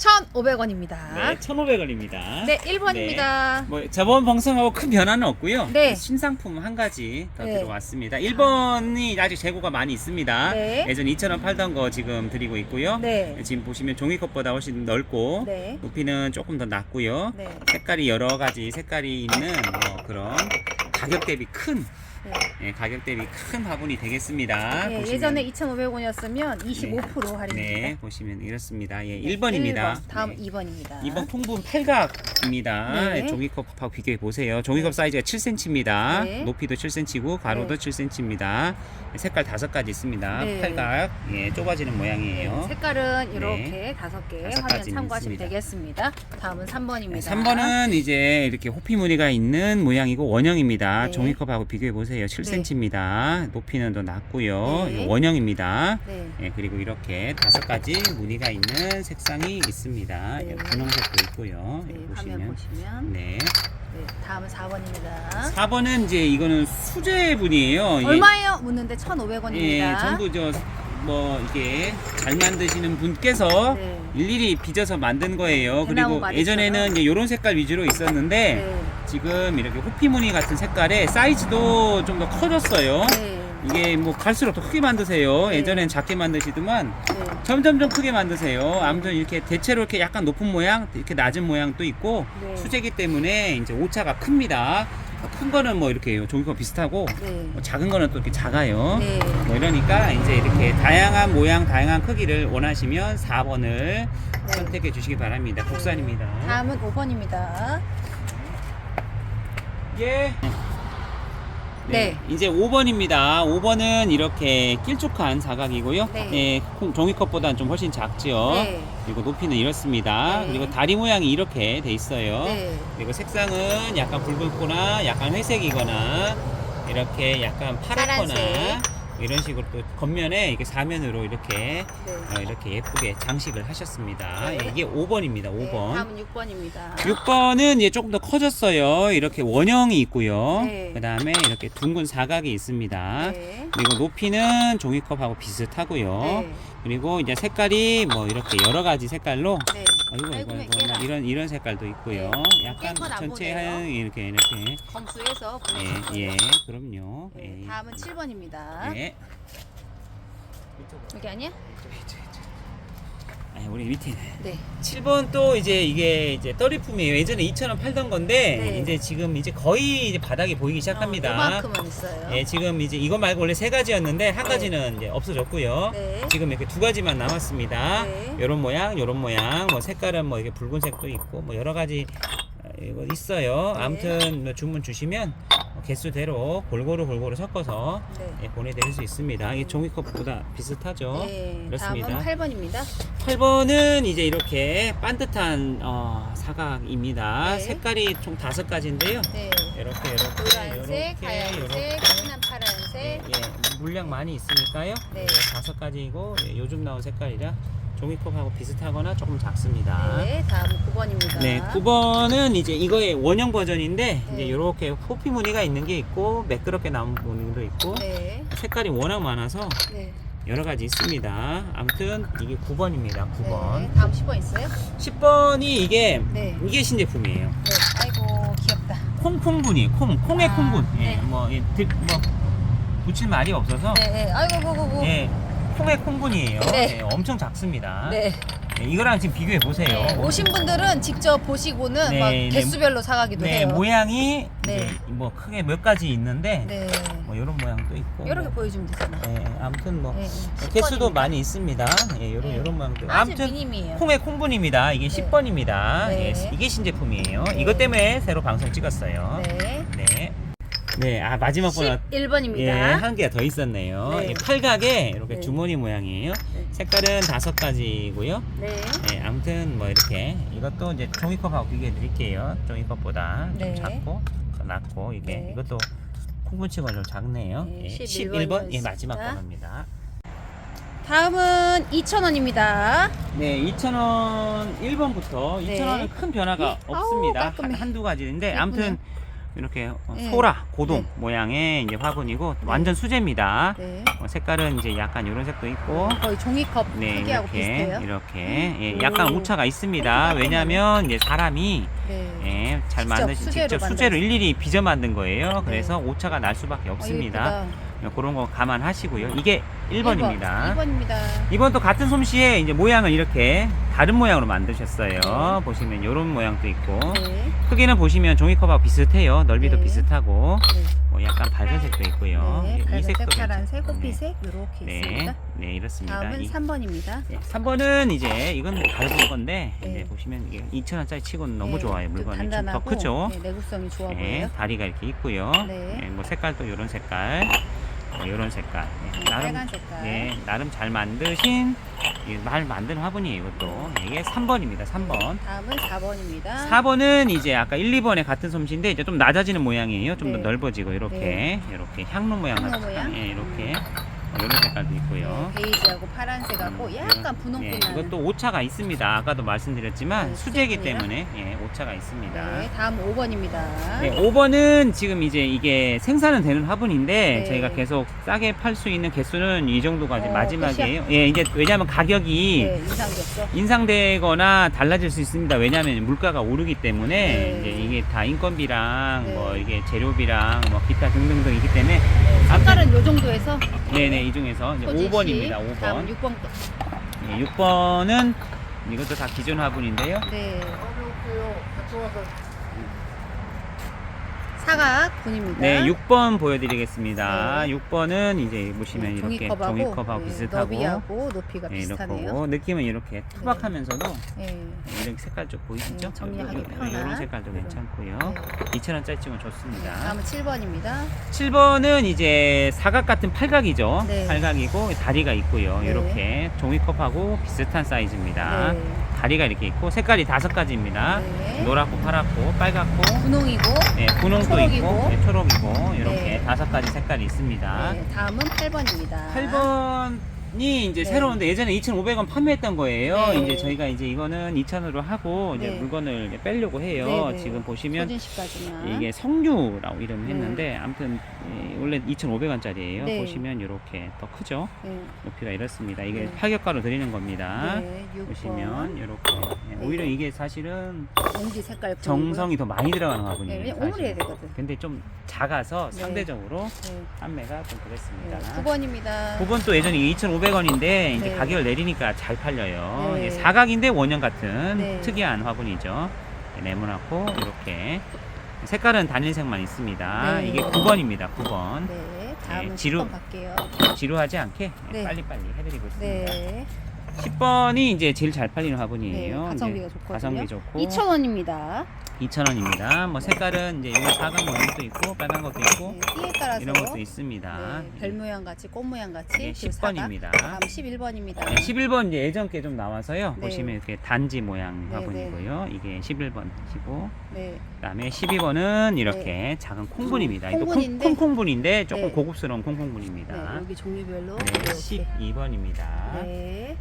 1,500원입니다. 네, 1,500원입니다. 네, 1번입니다. 네, 뭐 저번 방송하고 큰 변화는 없고요. 네. 신상품 한 가지 더 네. 들어왔습니다. 1번이 아직 재고가 많이 있습니다. 네. 예전 2,000원 팔던 거 지금 드리고 있고요. 네. 지금 보시면 종이컵보다 훨씬 넓고 네. 높이는 조금 더 낮고요. 네. 색깔이 여러 가지 색깔이 있는 그런 가격 대비 큰 네. 가격 대비 큰 화분이 되겠습니다. 네, 보시면. 예전에 2,500원이었으면 25% 할인입니다. 네, 보시면 이렇습니다. 예, 1번입니다. 1번, 다음 2번입니다. 2번 통분 팔각입니다. 네. 종이컵하고 비교해 보세요. 종이컵 사이즈가 7cm입니다. 네. 높이도 7cm고 가로도 네. 7cm입니다. 색깔 5가지 있습니다. 네. 팔각 좁아지는 모양이에요. 색깔은 이렇게 네. 5개 다섯 화면 가지는 참고하시면 있습니다. 되겠습니다. 다음은 3번입니다. 3번은 이제 이렇게 호피 무늬가 있는 모양이고 원형입니다. 네. 종이컵하고 비교해 보세요. 7cm입니다. 높이는 더 낮고요. 네. 이거 원형입니다. 네. 예, 그리고 이렇게 5가지 무늬가 있는 색상이 있습니다. 네. 분홍색도 있고요. 네, 여기 화면 보시면 네. 네, 다음은 4번입니다. 4번은 이제 이거는 수제분이에요. 이게 얼마예요? 묻는데 1,500원입니다. 예, 전부 이게 잘 만드시는 분께서 네. 일일이 빚어서 만든 거예요. 대나무 그리고 많이 예전에는 있어요. 이제 이런 색깔 위주로 있었는데 네. 지금 이렇게 호피 무늬 같은 색깔에 사이즈도 좀 더 커졌어요. 네. 이게 뭐 갈수록 더 크게 만드세요. 네. 예전엔 작게 만드시더만 네. 점점 크게 만드세요. 아무튼 이렇게 대체로 이렇게 약간 높은 모양, 이렇게 낮은 모양도 있고 네. 수제기 때문에 이제 오차가 큽니다. 큰 거는 뭐 이렇게 종이컵 비슷하고 네. 뭐 작은 거는 또 이렇게 작아요. 네. 뭐 이러니까 이제 이렇게 다양한 모양, 다양한 크기를 원하시면 4번을 선택해 주시기 바랍니다. 국산입니다. 다음은 5번입니다. 예. 네. 이제 5번입니다. 5번은 이렇게 길쭉한 사각이고요. 네. 예, 종이컵보다는 좀 훨씬 작지요. 네. 그리고 높이는 이렇습니다. 네. 그리고 다리 모양이 이렇게 돼 있어요. 네. 그리고 색상은 약간 붉은거나 약간 회색이거나 이렇게 약간 파랗거나 파란색. 이런 식으로 또 겉면에 이렇게 사면으로 이렇게 네. 이렇게 예쁘게 장식을 하셨습니다. 네. 예, 이게 5번입니다. 5번. 네, 다음은 6번입니다. 6번은 이제 조금 더 커졌어요. 이렇게 원형이 있고요. 네. 그 다음에 이렇게 둥근 사각이 있습니다. 네. 그리고 높이는 종이컵하고 비슷하고요. 네. 그리고 이제 색깔이 뭐 이렇게 여러 가지 색깔로 네. 아이고 깨라. 이런 색깔도 있고요. 네. 약간 깬건안 전체 보네요. 하얀 이렇게 검수해서 예, 그럼요. 네, 예. 다음은 7번입니다. 예. 여기 아니야? 아, 우리 밑에 네. 7번 또 이게 이제 떨이품이에요. 예전에 2,000원 팔던 건데 네. 이제 지금 이제 거의 이제 바닥이 보이기 시작합니다. 이만큼은 있어요. 예, 지금 이제 이거 말고 원래 3가지였는데 한 네. 가지는 이제 없어졌고요. 네. 지금 이렇게 2가지만 남았습니다. 네. 요런 모양, 뭐 색깔은 뭐 이게 붉은색도 있고 뭐 여러 가지 이거 있어요. 네. 아무튼 뭐 주문 주시면 개수대로 골고루 섞어서 네. 보내드릴 수 있습니다. 이게 종이컵보다 비슷하죠. 네. 그렇습니다. 다음은 8번입니다. 8번은 이제 이렇게 반듯한 사각입니다. 네. 색깔이 총 5가지인데요. 네. 이렇게 노란색, 하얀색, 진한 파란색. 예, 물량 많이 있으니까요. 네. 5가지이고 요즘 나온 색깔이라 종이컵하고 비슷하거나 조금 작습니다. 네. 다음은 9번입니다. 네, 9번은 이제 이거의 원형 버전인데 네. 이제 이렇게 호피 무늬가 있는 게 있고 매끄럽게 나온 무늬도 있고 네. 색깔이 워낙 많아서 네. 여러 가지 있습니다. 아무튼 이게 9번입니다. 9번. 네. 다음 10번 있어요? 10번이 이게 신제품이에요. 네. 아이고 귀엽다. 콩분이 콩의 아, 콩분. 예, 네. 뭐 붙일 말이 없어서 네. 네. 아이고. 예, 콩의 콩분이에요. 네. 예, 엄청 작습니다. 네. 예, 이거랑 지금 비교해 보세요. 네. 오신 분들은 직접 보시고는 네, 막 네. 개수별로 사가기도 네, 해요. 모양이 네. 이제 뭐 크게 몇 가지 있는데 네. 뭐 이런 모양도 있고 이렇게 뭐, 보여주면 되잖아. 네, 아무튼 뭐 네. 개수도 10번입니다. 많이 있습니다. 예, 네. 요런 모양도. 아주 아무튼 미님이에요. 콩의 콩분입니다. 이게 네. 10번입니다. 네. 예, 이게 신제품이에요. 네. 이것 때문에 새로 방송 찍었어요. 네. 네. 네, 마지막 번호 11번입니다. 예, 한 개가 더 있었네요. 네. 이 팔각에 이렇게 네. 주머니 모양이에요. 네. 색깔은 5가지고요. 네. 네, 아무튼 뭐 이렇게 이것도 이제 종이컵하고 비교해 드릴게요. 종이컵보다 네. 좀 작고 더 낮고 이게 네. 이것도 콩분치고는 좀 작네요. 네, 예, 11번 11번 예, 마지막 이었습니다. 번호입니다. 다음은 2,000원입니다. 네, 2,000원 1번부터 네. 2,000원은 큰 변화가 아우, 없습니다. 깔끔해. 한두 가지인데 예쁘네요. 아무튼 이렇게 네. 소라 고동 네. 모양의 이제 화분이고 완전 수제입니다. 네. 색깔은 이제 약간 이런 색도 있고 거의 종이컵 네, 크기하고 비슷해요. 이렇게 예, 오. 약간 오차가 있습니다. 왜냐하면 이제 사람이 네. 예, 잘 직접 만드신 수제로 직접 만든- 수제로 일일이 빚어 만든 거예요. 네. 그래서 오차가 날 수밖에 없습니다. 예쁘다. 그런 거 감안하시고요. 이게 1번입니다. 1번입니다. 이번도 같은 솜씨에 이제 모양을 이렇게 다른 모양으로 만드셨어요. 네. 보시면 이런 모양도 있고 네. 크기는 보시면 종이컵하고 비슷해요. 넓이도 네. 비슷하고 네. 약간 밝은색도 있고요. 네. 이 밝은색, 색도 파란색, 괜찮- 호피색 이렇게 네. 있습니다. 네, 이렇습니다. 다음은 3번입니다. 3번은 이제 이건 다른 건데 네. 이제 보시면 이게 2,000원짜리 치고는 너무 좋아요. 물건이 좀 더 단단하고 크죠. 네, 내구성이 좋아 네, 보여요. 다리가 이렇게 있고요. 네. 네, 뭐 색깔도 이런 색깔, 이런 색깔. 네, 빨간 색깔. 네, 나름 잘 만드신 말 만든 화분이에요. 이것도 이게 3번입니다. 3번. 다음은 4번입니다. 4번은 이제 아까 1, 2번에 같은 솜씨인데 이제 좀 낮아지는 모양이에요. 좀 더 네. 넓어지고 이렇게 향로 모양 향로 같은 모양? 예, 이렇게 이런 색깔도 있고요. 네, 베이지하고 파란색하고 약간 분홍빛 네, 나는. 이것도 오차가 있습니다. 아까도 말씀드렸지만 네, 수제이기 수제품이라? 때문에 오차가 있습니다. 네, 다음 5번입니다. 네, 5번은 지금 이제 이게 생산은 되는 화분인데 네. 저희가 계속 싸게 팔 수 있는 개수는 이 정도가 이제 마지막이에요. 끝이야? 예, 이제 왜냐하면 가격이 네, 인상됐죠. 인상되거나 달라질 수 있습니다. 왜냐하면 물가가 오르기 때문에 네. 이제 이게 다 인건비랑 네. 뭐 이게 재료비랑 뭐 기타 등등등 있기 때문에 네, 색깔은 요 정도에서 네네 이 중에서 이제 소진 씨, 5번입니다. 다음 5번. 6번. 예, 6번은 이것도 다 기존 화분인데요. 네. 사각 분입니다. 네, 6번 보여드리겠습니다. 네. 6번은 이제 보시면 이렇게 종이컵하고 네, 비슷하고 너비하고 높이가 네, 비슷하네요. 이렇고 느낌은 이렇게 투박하면서도 네. 이런 색깔 좀 보이시죠? 네, 정리하기 편한. 이런 색깔도 괜찮고요. 네. 2,000원짜리 치면 좋습니다. 다음은 7번입니다. 7번은 이제 사각 같은 팔각이죠. 네. 팔각이고 다리가 있고요. 네. 이렇게 종이컵하고 비슷한 사이즈입니다. 네. 다리가 이렇게 있고 색깔이 5가지입니다. 네. 노랗고 파랗고 빨갛고 분홍이고. 네, 분홍도 초록이고. 있고 네, 초록이고 이렇게 네. 5가지 색깔이 있습니다. 네, 다음은 8번입니다. 8번이 이제 네. 새로운데 예전에 2,500원 판매했던 거예요. 네. 이제 저희가 이제 이거는 2,000원으로 하고 이제 네. 물건을 이제 빼려고 해요. 네, 네. 지금 보시면 소진 씨까지만. 이게 성류라고 이름을 네. 했는데 아무튼 원래 2,500원짜리예요. 네. 보시면 이렇게 더 크죠. 네. 높이가 이렇습니다. 이게 네. 파격가로 드리는 겁니다. 네, 6번. 보시면 이렇게 네. 오히려 이게 사실은 옹지 색깔 정성이 더 많이 들어가는 네, 화분이에요. 왜냐면 오므려야 사실. 되거든. 근데 좀 작아서 네. 상대적으로 네. 판매가 좀 그랬습니다. 네, 9번입니다. 9번 또 예전에 2,500원인데 이제 네. 가격을 내리니까 잘 팔려요. 네. 이게 사각인데 원형 같은 네. 특이한 화분이죠. 네모나고 이렇게 색깔은 단일색만 있습니다. 네. 이게 9번입니다. 9번. 네, 다음은 네, 지루- 10번 갈게요. 지루하지 않게 네. 빨리빨리 해드리고 있습니다. 네, 10번이 이제 제일 잘 팔리는 화분이에요. 네, 가성비가 이제 좋거든요. 가성비 좋고 2,000원입니다. 2,000원입니다. 뭐 색깔은 이제 여기 사각 모양도 있고 빨간 것도 있고 네, 띠에 따라서 이런 것도 있습니다. 네, 별 모양 같이 꽃 모양 같이 네, 그리고 사각. 10번입니다. 다음 11번입니다. 네, 11번 이제 예전 게 좀 나와서요. 네. 보시면 이렇게 단지 모양 네, 화분이고요. 이게 11번이시고 네, 그다음에 12번은 이렇게 작은 콩분입니다. 이거 콩분인데. 콩콩분인데 조금 네. 고급스러운 네, 콩콩분입니다. 여기 종류별로 네, 이렇게. 12번입니다. 네.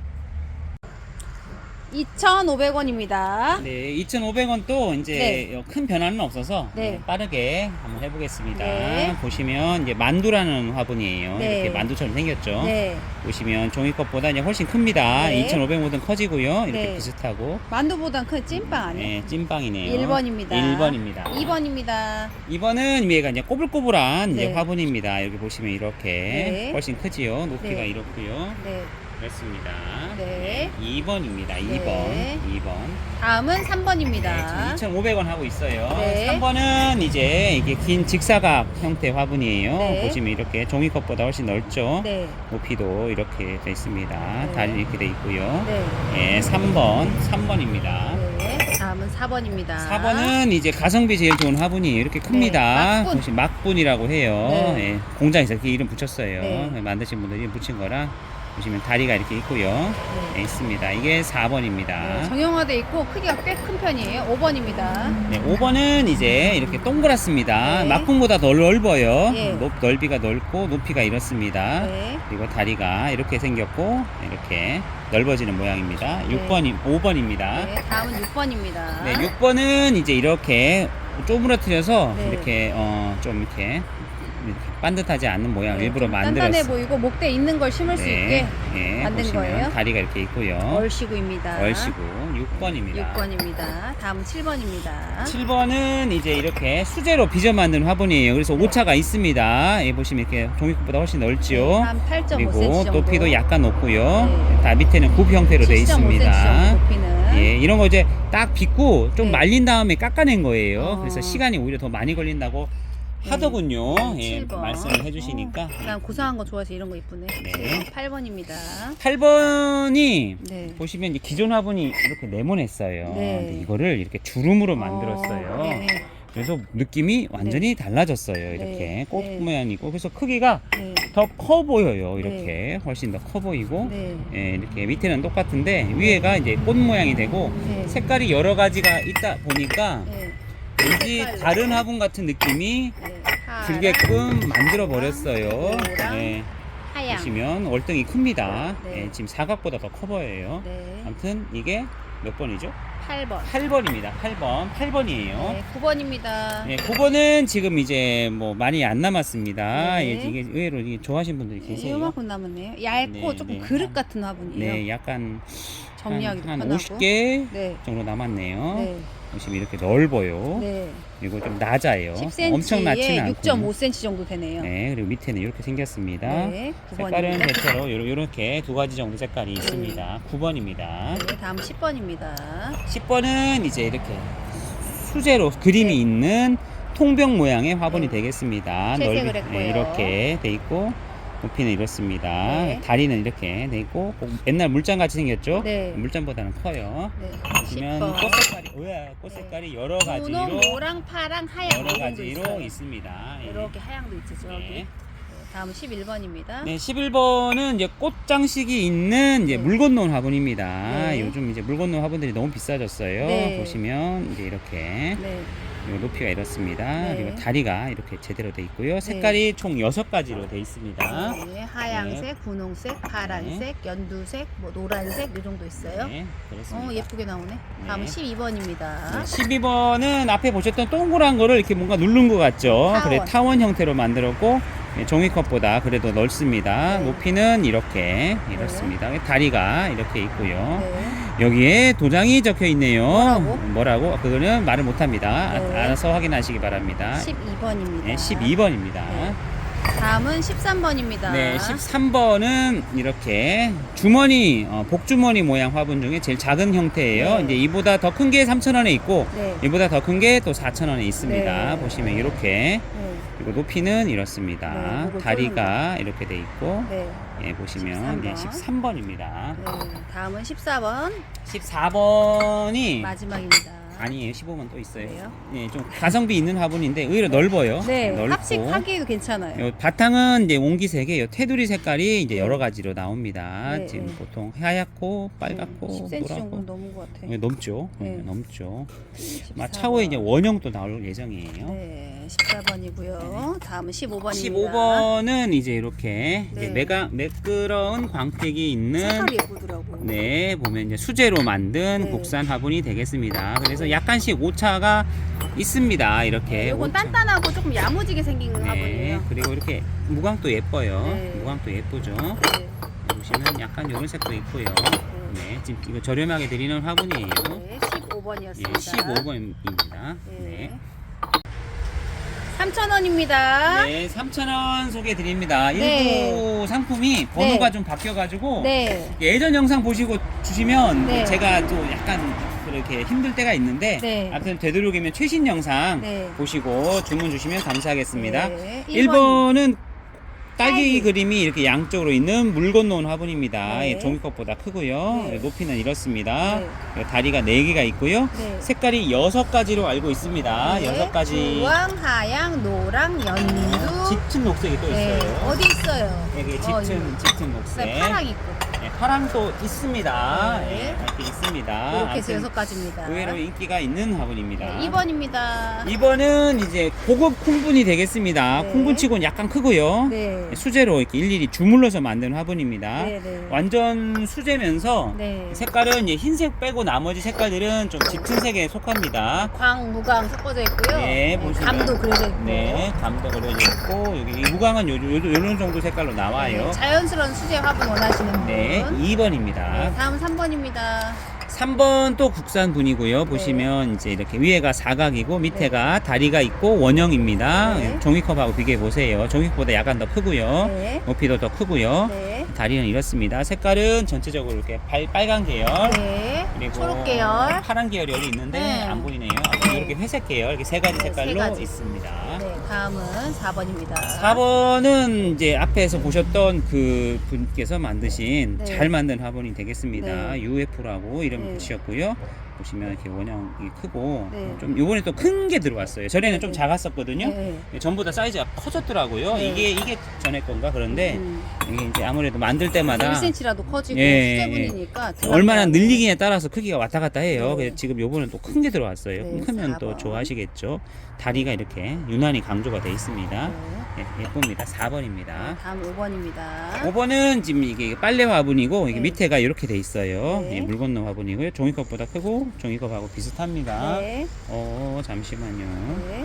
2,500원입니다. 네, 2,500원 또 이제 큰 변화는 없어서 네. 빠르게 한번 해보겠습니다. 네. 보시면 이제 만두라는 화분이에요. 네. 이렇게 만두처럼 생겼죠. 네, 보시면 종이컵보다 이제 훨씬 큽니다. 네. 2,500원보다 커지고요. 이렇게 네. 비슷하고. 만두보단 큰 찐빵 아니에요? 네, 찐빵이네요. 1번입니다. 1번입니다. 2번입니다. 2번은 얘가 이제 꼬불꼬불한 이제 네. 화분입니다. 여기 보시면 이렇게 네. 훨씬 크지요. 높이가 네. 이렇고요. 네, 그렇습니다. 네. 2번입니다. 2번. 네. 2번. 다음은 네, 3번입니다. 지금 2,500원 하고 있어요. 네. 3번은 이제 이게 긴 직사각 형태 화분이에요. 네. 보시면 이렇게 종이컵보다 훨씬 넓죠. 네, 높이도 이렇게 돼 있습니다. 네. 다리 이렇게 돼 있고요. 네, 예, 3번입니다. 네. 다음은 4번입니다. 4번은 이제 가성비 제일 좋은 화분이에요. 이렇게 큽니다. 막분. 보시면 막분이라고 해요. 네. 예, 공장에서 이렇게 이름 붙였어요. 네. 만드신 분들이 이름 붙인 거라 보시면 다리가 이렇게 있고요. 네. 네, 있습니다. 이게 4번입니다. 네, 정형화돼 있고 크기가 꽤 큰 편이에요. 5번입니다. 네, 5번은 이제 이렇게 동그랗습니다. 네. 막분보다 더 넓어요. 예. 넓이가 넓고 높이가 이렇습니다. 네, 그리고 다리가 이렇게 생겼고 이렇게 넓어지는 모양입니다. 네. 5번입니다. 네, 다음은 6번입니다. 네, 6번은 이제 이렇게 쪼무러뜨려서 네. 이렇게 좀 이렇게 반듯하지 않는 모양 네, 일부러 좀 단단해 만들었어요. 보이고 목대 있는 걸 심을 수 있게 예, 만든 보시면 거예요. 다리가 이렇게 있고요. 얼씨구입니다. 얼씨구 6번입니다. 6번입니다. 다음 7번입니다. 7번은 이제 이렇게 수제로 빚어 만든 화분이에요. 그래서 네. 오차가 있습니다. 예, 보시면 이렇게 종이컵보다 훨씬 넓지요. 한 8.5cm 그리고 정도. 높이도 약간 높고요. 네. 다 밑에는 굽 형태로 되어 7.5cm 정도 있습니다. 높이는. 예, 이런 거 이제 딱 빚고 좀 네. 말린 다음에 깎아낸 거예요. 어. 그래서 시간이 오히려 더 많이 걸린다고 하더군요. 예, 7번. 말씀을 해주시니까. 난 고상한 거 좋아해서 이런 거 이쁘네. 네. 8번입니다. 8번이 네. 보시면 이제 기존 화분이 이렇게 네모냈어요. 네. 근데 이거를 이렇게 주름으로 만들었어요. 네. 그래서 느낌이 완전히 달라졌어요. 이렇게 네. 꽃 네. 모양이고 그래서 크기가 네. 더 커 보여요. 이렇게 훨씬 더 커 보이고 네. 예, 이렇게 밑에는 똑같은데 위에가 이제 꽃 모양이 되고 네. 색깔이 여러 가지가 있다 보니까 네. 왠지 색깔로. 다른 화분 같은 느낌이 네. 들게끔 만들어 버렸어요. 노랑, 예, 하양. 보시면 월등히 큽니다. 네. 예, 지금 사각보다 더 커 보여요. 네. 아무튼 이게 몇 번이죠? 8번. 8번입니다. 8번이에요. 네. 9번입니다. 네, 9번은 지금 이제 뭐 많이 안 남았습니다. 네. 예, 이게 의외로 이게 좋아하시는 분들이 계세요. 이만큼 남았네요. 얇고 네, 조금 네. 그릇 같은 화분이에요. 네, 약간 정리하기도 한 편하고. 50개 네. 정도 남았네요. 네. 보시면 이렇게 넓어요. 네. 그리고 좀 낮아요. 10cm에 엄청 낮지는 않고. 6.5cm 정도 되네요. 네, 그리고 밑에는 이렇게 생겼습니다. 네. 색깔은 9번입니다. 대체로 이렇게 두 가지 정도 색깔이 있습니다. 9번입니다. 네, 다음 10번입니다. 10번은 이제 이렇게 수제로 그림이 네. 있는 통병 모양의 화분이 네. 되겠습니다. 채색을 했고요. 이렇게 돼 있고 높이는 이렇습니다. 네. 다리는 이렇게 돼 있고 옛날 물잔 같이 생겼죠? 네. 물잔보다는 커요. 네. 보시면 10번. 꽃 색깔이 꽃 색깔이 여러 가지로 분홍, 노랑, 파랑, 하양 여러 이런 거 가지로 있어요. 있습니다. 예. 이렇게 하양도 있죠, 저기. 네. 다음 11번입니다. 네, 11번은 이제 꽃 장식이 있는 이제 네. 물 건너온 화분입니다. 네. 요즘 이제 물 건너온 화분들이 너무 비싸졌어요. 네. 보시면 이제 이렇게 네. 요 높이가 이렇습니다. 네. 그리고 다리가 이렇게 제대로 돼 있고요. 색깔이 총 6가지로 돼 있습니다. 네, 하양색, 분홍색, 파란색, 연두색, 뭐 노란색 이 정도 있어요. 네, 그렇습니다. 예쁘게 나오네. 다음은 12번입니다. 12번은 앞에 보셨던 동그란 거를 이렇게 뭔가 누른 것 같죠? 타원. 그래 타원 형태로 만들었고 종이컵보다 그래도 넓습니다. 네. 높이는 이렇게 이렇습니다. 다리가 이렇게 있고요. 네. 여기에 도장이 적혀 있네요. 뭐라고? 그거는 말을 못합니다. 네. 알아서 확인하시기 바랍니다. 12번입니다. 네, 12번입니다. 네. 다음은 13번입니다. 네, 13번은 이렇게 주머니, 복주머니 모양 화분 중에 제일 작은 형태예요. 네. 이제 이보다 더 큰 게 3,000원에 있고, 네. 이보다 더 큰 게 또 4,000원에 있습니다. 네. 보시면 이렇게. 네. 그리고 높이는 이렇습니다. 네, 요거 다리가 이렇게 돼 있고, 네. 예, 보시면 13번. 13번입니다. 네. 다음은 14번. 14번이 마지막입니다. 아니에요. 15번 또 있어요. 그래요? 예, 좀 가성비 있는 화분인데 의외로 넓어요. 네. 넓고. 합식하기에도 괜찮아요. 요 바탕은 이제 옹기색에 요 테두리 색깔이 이제 여러 가지로 나옵니다. 네, 지금 네. 보통 하얗고 빨갛고 10cm 정도는 노랗고 넘은 것 같아. 네, 넘죠. 네. 넘죠. 14번. 차후에 이제 원형도 나올 예정이에요. 네, 14번이고요. 다음은 15번입니다. 15번은 이제 이렇게 네. 이제 매끄러운 광택이 있는 색깔이 예쁘더라고. 네, 보면 이제 수제로 만든 네. 국산 화분이 되겠습니다. 그래서 약간씩 오차가 있습니다. 이렇게. 이건 오차. 단단하고 조금 야무지게 생긴 네, 화분이에요. 그리고 이렇게 무광도 예뻐요. 네. 무광도 예쁘죠. 네. 보시면 약간 이런 색도 있고요. 네, 지금 이거 저렴하게 드리는 화분이에요. 네, 15번이었습니다. 예, 15번입니다. 네. 네. 3,000원입니다. 네, 3,000원 소개해 드립니다. 네. 일부 상품이 번호가 좀 바뀌어가지고 네. 예전 영상 보시고 주시면 네. 제가 또 약간 그렇게 힘들 때가 있는데 네. 아무튼 되도록이면 최신 영상 네. 보시고 주문 주시면 감사하겠습니다. 네. 1번은 딸기 딸기. 그림이 이렇게 양쪽으로 있는 물 건너온 화분입니다. 네. 예, 종이컵보다 크고요. 네. 예, 높이는 이렇습니다. 네. 예, 다리가 4개가 있고요. 네. 색깔이 6가지로 알고 있습니다. 네. 6가지 주황, 하양, 노랑, 연두. 짙은 녹색이 또 네. 있어요. 어디 있어요? 여기 이거. 짙은 녹색. 그다음에 파랑 있고. 네, 화랑도 있습니다. 네. 이렇게 있습니다. 이렇게 해서 아무튼 6가지입니다. 의외로 인기가 있는 화분입니다. 네, 2번입니다. 2번은 이제 고급 콩분이 되겠습니다. 네. 콩분치고는 약간 크고요. 네. 수제로 이렇게 일일이 주물러서 만든 화분입니다. 네, 네. 완전 수제면서 네. 색깔은 이제 흰색 빼고 나머지 색깔들은 좀 짙은 색에 속합니다. 광, 무광 섞어져 있고요. 네, 보시면. 감도 그려져 있고. 네, 감도 그려져 있고 여기 이 무광은 요런 정도 색깔로 나와요. 네, 자연스러운 수제 화분 원하시는 분. 네, 2번입니다. 네, 다음 3번입니다. 3번 또 국산 분이고요. 보시면 이제 이렇게 위에가 사각이고 밑에가 다리가 있고 원형입니다. 네. 종이컵하고 비교해 보세요. 종이컵보다 약간 더 크고요. 네. 높이도 더 크고요. 네. 다리는 이렇습니다. 색깔은 전체적으로 이렇게 빨간 계열, 네. 그리고 초록 계열. 파란 계열이 여기 있는데 네. 안 보이네요. 아무튼 네. 이렇게 회색 계열, 이렇게 세 가지 네, 색깔로 세 가지. 있습니다. 네, 다음은 4번입니다. 4번은 이제 앞에서 보셨던 그 분께서 만드신 네. 잘 만든 화분이 되겠습니다. 네. UF라고 이름 네. 붙이셨고요. 보시면 이렇게 원형이 크고 네. 좀 요번에 또 큰 게 들어왔어요. 전에는 네, 좀 네. 작았었거든요. 네. 전부 다 사이즈가 커졌더라고요. 네. 이게 전에 건가 그런데 이게 이제 아무래도 만들 때마다 1cm라도 커지고 예, 수제분이니까 얼마나 늘리기에 따라서 크기가 왔다 갔다 해요. 네. 그래서 지금 요번은 또 큰 게 들어왔어요. 네, 크면 또 4번. 좋아하시겠죠. 다리가 이렇게 유난히 강조가 돼 있습니다. 네. 예쁩니다. 4번입니다. 다음 5번입니다. 5번은 지금 이게 빨래 화분이고 이게 네. 밑에가 이렇게 돼 있어요. 네. 예, 물 건너 화분이고요. 종이컵보다 크고 종이컵하고 비슷합니다. 네. 잠시만요. 네.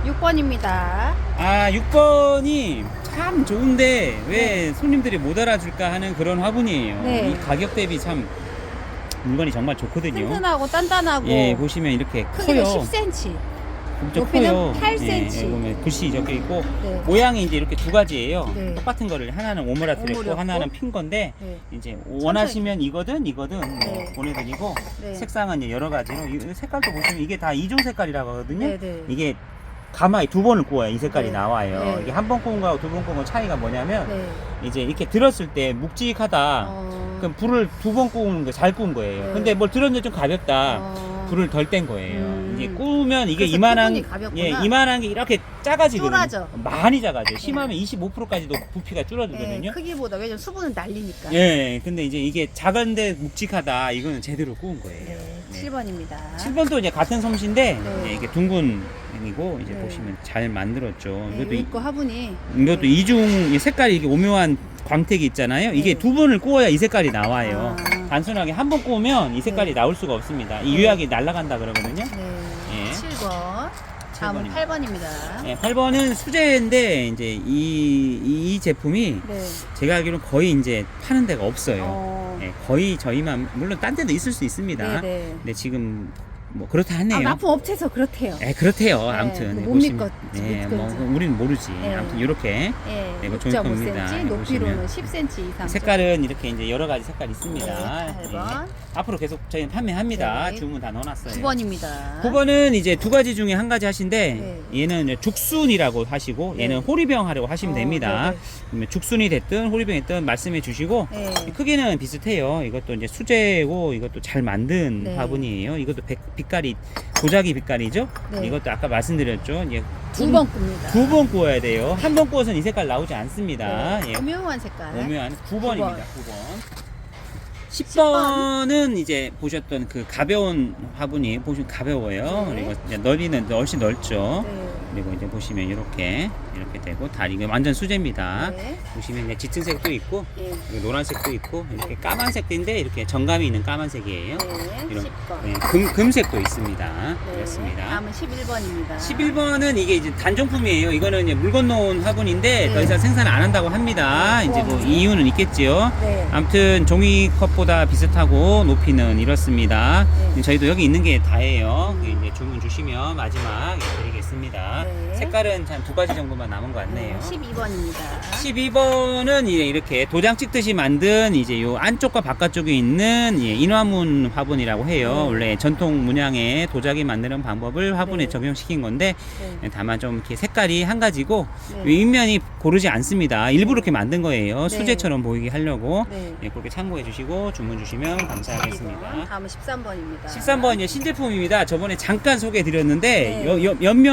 6번입니다. 아, 6번이 참 좋은데 왜 손님들이 못 알아줄까 하는 그런 화분이에요. 네. 이 가격 대비 참 물건이 정말 좋거든요. 튼튼하고 단단하고 예, 보시면 이렇게 크기는 커요. 10cm. 엄청 높이는 커요. 8cm. 예, 보면 글씨 적혀 있고 네. 모양이 이제 이렇게 두 가지예요. 네. 똑같은 거를 하나는 오므라뜨렸고 오므렸고. 하나는 핀 건데 네. 이제 원하시면 이거든 뭐 네. 보내드리고 네. 색상은 이제 여러 가지로 이 색깔도 보시면 이게 다 2종 색깔이라고 하거든요. 네, 네. 이게 가마에 두 번을 구워야 이 색깔이 네. 나와요. 네. 이게 한 번 구운 거하고 두 번 구운 거 차이가 뭐냐면 네. 이제 이렇게 들었을 때 묵직하다. 그럼 불을 두 번 구우는 거 잘 구운 거예요. 네. 근데 뭘 들었는데 좀 가볍다. 불을 덜 뗀 거예요. 이제 구우면 이게 그래서 이만한 부분이 가볍구나. 예, 이만한 게 이렇게 작아지거든요. 쫄아져. 많이 작아져요. 심하면 25%까지도 부피가 줄어들거든요. 예, 크기보다 왜냐면 수분은 날리니까. 예, 근데 이제 이게 작은데 묵직하다. 이거는 제대로 구운 거예요. 네, 네. 7번입니다. 7번도 이제 같은 솜씨인데 네. 이제 이게 둥근이고 이제 네. 보시면 잘 만들었죠. 네, 이것도 이거 화분이 이것도 네. 이중 색깔이 이게 오묘한 광택이 있잖아요. 이게 네. 두 번을 구워야 이 색깔이 나와요. 아. 단순하게 한 번 구우면 이 색깔이 네. 나올 수가 없습니다. 이 네. 유약이 날아간다 그러거든요. 네. 예. 7번. 다음은 7번입니다. 8번입니다. 예, 8번은 수제인데 이제 이 제품이 네. 제가 알기로는 거의 이제 파는 데가 없어요. 어. 예, 거의 저희만 물론 딴 데도 있을 수 있습니다. 네네. 근데 지금 뭐 그렇다 하네요. 아, 납품 업체에서 그렇대요. 예, 그렇대요. 네, 아무튼 그 예, 못 보시면 믿겠지, 예, 못 뭐 믿겠지. 우리는 모르지. 네. 아무튼 이렇게 예. 네, 이거 6.5cm, 종이컵입니다. 높이로는 보시면. 10cm 이상. 색깔은 이렇게 이제 여러 가지 색깔 있습니다. 네, 8번. 예. 앞으로 계속 저희는 판매합니다. 네. 주문 다 넣어놨어요. 9번입니다. 9번은 이제 두 가지 중에 한 가지 하신데 네. 얘는 이제 죽순이라고 하시고 네. 얘는 호리병 하려고 하시면 됩니다. 네네. 그러면 죽순이 됐든 호리병이 됐든 말씀해 주시고 네. 크기는 비슷해요. 이것도 이제 수제고 이것도 잘 만든 네. 화분이에요. 이것도 빛깔이 도자기 빛깔이죠. 네. 이것도 아까 말씀드렸죠. 이제 두 번 굽니다. 두 번 구워야 돼요. 한 번 구워서는 이 색깔 나오지 않습니다. 네. 예. 오묘한 색깔. 오묘한 9번입니다. 9번. 9번. 10번은 이제 보셨던 그 가벼운 화분이 보시면 가벼워요. 네. 그리고 이제 너비는 훨씬 넓죠. 네. 그리고 이제 보시면 이렇게 되고 다리가 완전 수제입니다. 네. 보시면 이제 짙은 색도 있고 예. 그리고 노란색도 있고 이렇게 까만색인데 이렇게 정감이 있는 까만색이에요. 네. 이런 10번. 네, 금색도 있습니다. 네. 그렇습니다. 다음은 11번입니다. 11번은 이게 이제 단종품이에요. 이거는 이제 물 건너온 화분인데 네. 더 이상 생산 안 한다고 합니다. 네, 이제 뭐 고마워요. 이유는 있겠지요. 네. 아무튼 종이컵보다 비슷하고 높이는 이렇습니다. 네. 저희도 여기 있는 게 다예요. 이제 주문 주시면 마지막 드리겠습니다. 네. 색깔은 한 두 가지 정도만 남은 것 같네요. 12번입니다. 12번은 이렇게 도장 찍듯이 만든 이제 요 안쪽과 바깥쪽에 있는 인화문 화분이라고 해요. 네. 원래 전통 문양의 도자기 만드는 방법을 화분에 네. 적용시킨 건데 네. 다만 좀 이렇게 색깔이 한 가지고 네. 윗면이 고르지 않습니다. 일부러 이렇게 만든 거예요. 네. 수제처럼 보이게 하려고. 네. 예, 그렇게 참고해 주시고 주문 주시면 감사하겠습니다. 다음은 13번입니다. 13번 이제 신제품입니다. 저번에 잠깐 소개해 드렸는데 네.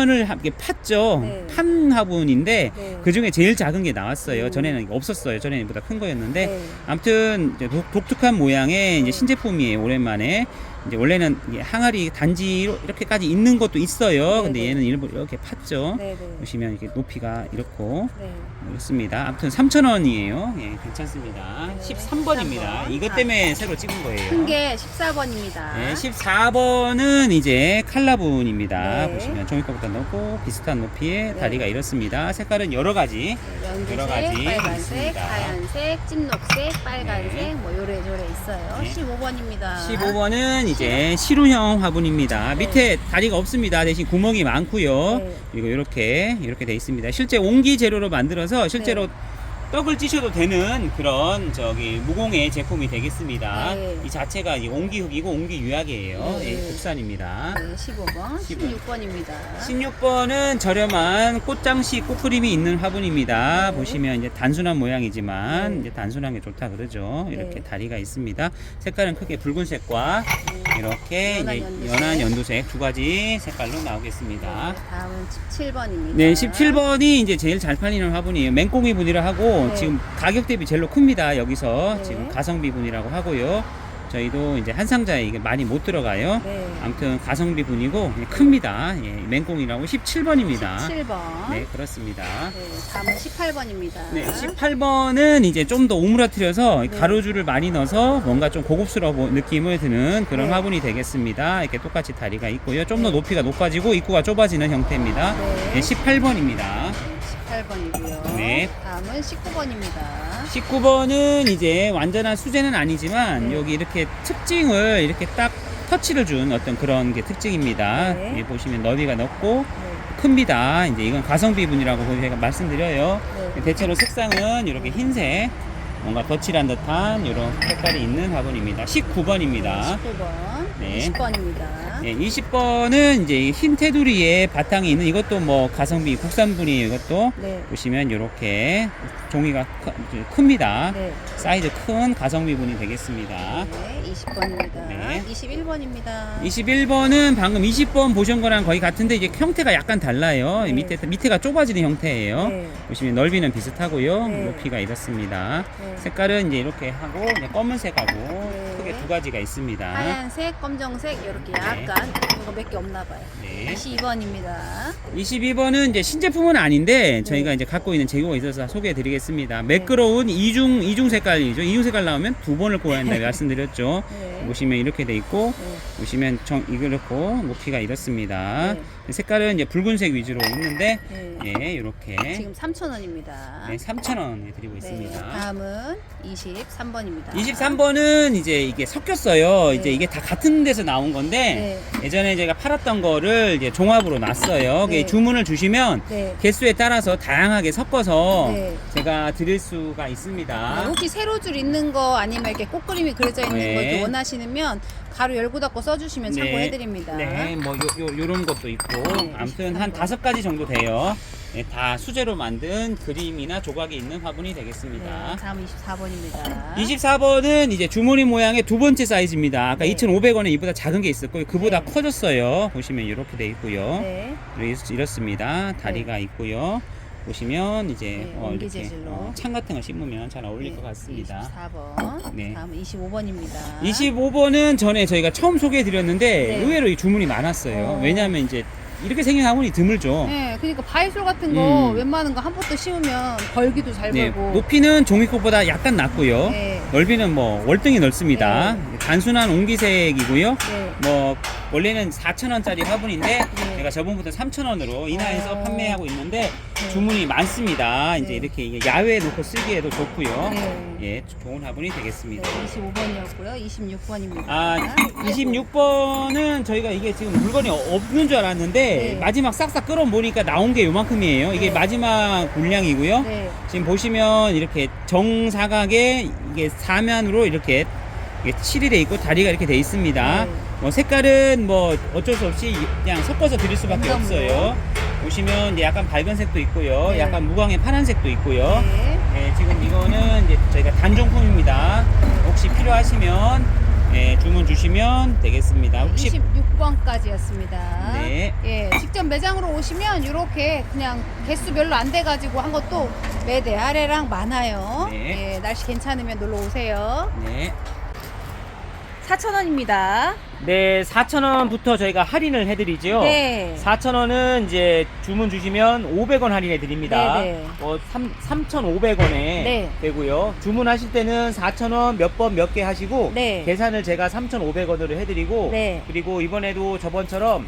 10년을 함께 팠죠. 네. 판 화분인데 네. 그 중에 제일 작은 게 나왔어요. 전에는 없었어요. 전에는 보다 큰 거였는데 네. 아무튼 이제 독특한 모양의 이제 네. 신제품이에요. 오랜만에. 이제 원래는 이게 항아리 단지로 이렇게까지 있는 것도 있어요. 네, 근데 네. 얘는 일부 이렇게 팠죠. 네, 네. 보시면 이렇게 높이가 이렇고 네. 이렇습니다. 아무튼 3,000원이에요. 예, 괜찮습니다. 네, 13번입니다. 13번. 이것 때문에 새로 찍은 거예요. 큰 게 14번입니다. 네, 14번은 이제 칼라분입니다. 네. 보시면 종이컵부터 넣고 비슷한 높이의 네. 다리가 이렇습니다. 색깔은 여러 가지. 여러 가지 연두색, 빨간색, 있습니다. 하얀색, 찐녹색, 빨간색, 네. 뭐 요래조래 있어요. 네. 15번입니다. 15번은 이제 시루형 화분입니다. 네. 밑에 다리가 없습니다. 대신 구멍이 많고요. 네. 그리고 이렇게 돼 있습니다. 실제 옹기 재료로 만들어서 실제로 네. 떡을 찌셔도 되는 그런 무공의 제품이 되겠습니다. 네. 이 자체가 이 옹기흙이고 옹기유약이에요. 네. 예, 국산입니다. 네, 15번, 16번입니다. 16번은 저렴한 꽃장식 꽃그림이 있는 화분입니다. 네. 보시면 이제 단순한 모양이지만 네. 이제 단순한 게 좋다 그러죠. 이렇게 네. 다리가 있습니다. 색깔은 크게 붉은색과 이렇게 연한 이제 연두색. 연한 연두색 두 가지 색깔로 나오겠습니다. 다음은 17번입니다. 네, 17번이 이제 제일 잘 팔리는 화분이에요. 맹꽁이 분이라 하고 네. 지금 가격 대비 제일 큽니다. 여기서 네. 지금 가성비 분이라고 하고요. 저희도 이제 한 상자에 이게 많이 못 들어가요. 네. 아무튼 가성비 분이고 큽니다. 예, 맹꽁이라고 17번입니다. 17번. 네, 그렇습니다. 네, 다음은 18번입니다. 네, 18번은 이제 좀 더 오므라뜨려서 네. 가로줄을 많이 넣어서 뭔가 좀 고급스러운 느낌을 드는 그런 네. 화분이 되겠습니다. 이렇게 똑같이 다리가 있고요. 좀 더 네. 높이가 높아지고 입구가 좁아지는 형태입니다. 네. 네, 18번입니다. 18번이고요. 네. 다음은 19번입니다. 19번은 이제 완전한 수제는 아니지만 네. 여기 이렇게 특징을 이렇게 딱 터치를 준 어떤 그런 게 특징입니다. 네. 여기 보시면 너비가 넓고 네. 큽니다. 이제 이건 가성비 분이라고 제가 말씀드려요. 네. 대체로 색상은 이렇게 흰색, 뭔가 거칠한 듯한 이런 색깔이 있는 화분입니다. 19번입니다. 19번, 네. 20번입니다. 네, 20번은 이제 흰 테두리에 바탕이 있는 이것도 뭐 가성비 국산분이에요. 이것도 네. 보시면 이렇게 종이가 큽니다. 네. 사이즈 큰 가성비 분이 되겠습니다. 네, 20번입니다. 네. 21번입니다. 21번은 방금 20번 보신 거랑 거의 같은데 이제 형태가 약간 달라요. 네. 밑에가 좁아지는 형태예요. 네. 보시면 넓이는 비슷하고요. 네. 높이가 이렇습니다. 네. 색깔은 이제 이렇게 하고 이제 검은색하고 네. 크게 두 가지가 있습니다. 하얀색, 검정색 이렇게 네. 약간 이거 몇 개 없나 봐요. 네. 22번입니다. 22번은 이제 신제품은 아닌데 네. 저희가 이제 갖고 있는 재고가 있어서 소개해 드리겠습니다. 매끄러운 이중 색깔이죠. 이중 색깔 나오면 두 번을 구워야 한다고 말씀드렸죠. 네. 보시면 이렇게 돼 있고 네. 보시면 이렇고 높이가 이렇습니다. 네. 색깔은 이제 붉은색 위주로 있는데 네. 예, 이렇게 지금 3,000원입니다. 네, 3,000원에 드리고 네, 있습니다. 다음은 23번입니다. 23번은 이제 이게 섞였어요. 네. 이제 이게 다 같은 데서 나온 건데 네. 예전에 제가 팔았던 거를 이제 종합으로 놨어요. 네. 주문을 주시면 네. 개수에 따라서 다양하게 섞어서 네. 제가 드릴 수가 있습니다. 혹시 세로줄 있는 거 아니면 이렇게 꽃그림이 그려져 있는 네. 거 이렇게 원하시면 가로 열고 닫고 써주시면 참고해드립니다. 네, 뭐 요런 것도 있고 네, 아무튼 한 5가지 정도 돼요. 네, 다 수제로 만든 그림이나 조각이 있는 화분이 되겠습니다. 네, 다음 24번입니다. 24번은 이제 주머니 모양의 두 번째 사이즈입니다. 아까 네. 2,500원에 이보다 작은 게 있었고 그보다 네. 커졌어요. 보시면 이렇게 돼 있고요. 네. 이렇습니다. 다리가 있고요. 보시면 이제 네, 옹기 이렇게 재질로. 창 같은 거 심으면 잘 어울릴 네, 것 같습니다. 24번. 네. 다음 25번입니다. 25번은 전에 저희가 처음 소개해 드렸는데 네. 의외로 이 주문이 많았어요. 왜냐하면 이제 이렇게 생긴 화분이 드물죠. 네, 그러니까 바이솔 같은 거 음. 웬만한 거 한 포트 씌우면 벌기도 잘 네, 벌고. 높이는 종이꽃보다 약간 낮고요. 네. 넓이는 뭐 월등히 넓습니다. 단순한 옹기색이고요. 네. 뭐 원래는 4,000원짜리 화분인데 네. 제가 저번부터 3,000원으로 인하해서 판매하고 있는데 네. 주문이 많습니다. 이제 네. 이렇게 이게 야외에 놓고 쓰기에도 좋고요. 네. 예, 좋은 화분이 되겠습니다. 네, 25번이었고요. 26번입니다. 아, 26번은 저희가 이게 지금 물건이 없는 줄 알았는데 네. 마지막 싹싹 끌어모으니까 나온 게 요만큼이에요. 이게 네. 마지막 분량이고요. 네. 지금 보시면 이렇게 정사각에 이게 사면으로 이렇게 칠이 돼 있고 다리가 이렇게 돼 있습니다. 네. 뭐 색깔은 뭐 어쩔 수 없이 그냥 섞어서 드릴 수밖에 랜덤으로. 없어요. 보시면 이제 약간 밝은 색도 있고요. 네. 약간 무광의 파란색도 있고요. 네. 네, 지금 이거는 이제 저희가 단종품입니다. 혹시 필요하시면 주문 주시 주시면 되겠습니다. 혹시 26번까지였습니다. 네. 예, 직접 매장으로 오시면 이렇게 그냥 개수 별로 안 돼가지고 한 것도 매대 아래랑 많아요. 네. 예, 날씨 괜찮으면 놀러 오세요. 네. 4,000원입니다. 네, 4,000원부터 저희가 할인을 해드리죠. 네. 4,000원은 이제 주문 주시면 500원 할인해 드립니다. 네네. 3,500원에 네. 되고요. 주문하실 때는 4,000원 몇 번 몇 개 하시고 네. 계산을 제가 3,500원으로 해드리고 네. 그리고 이번에도 저번처럼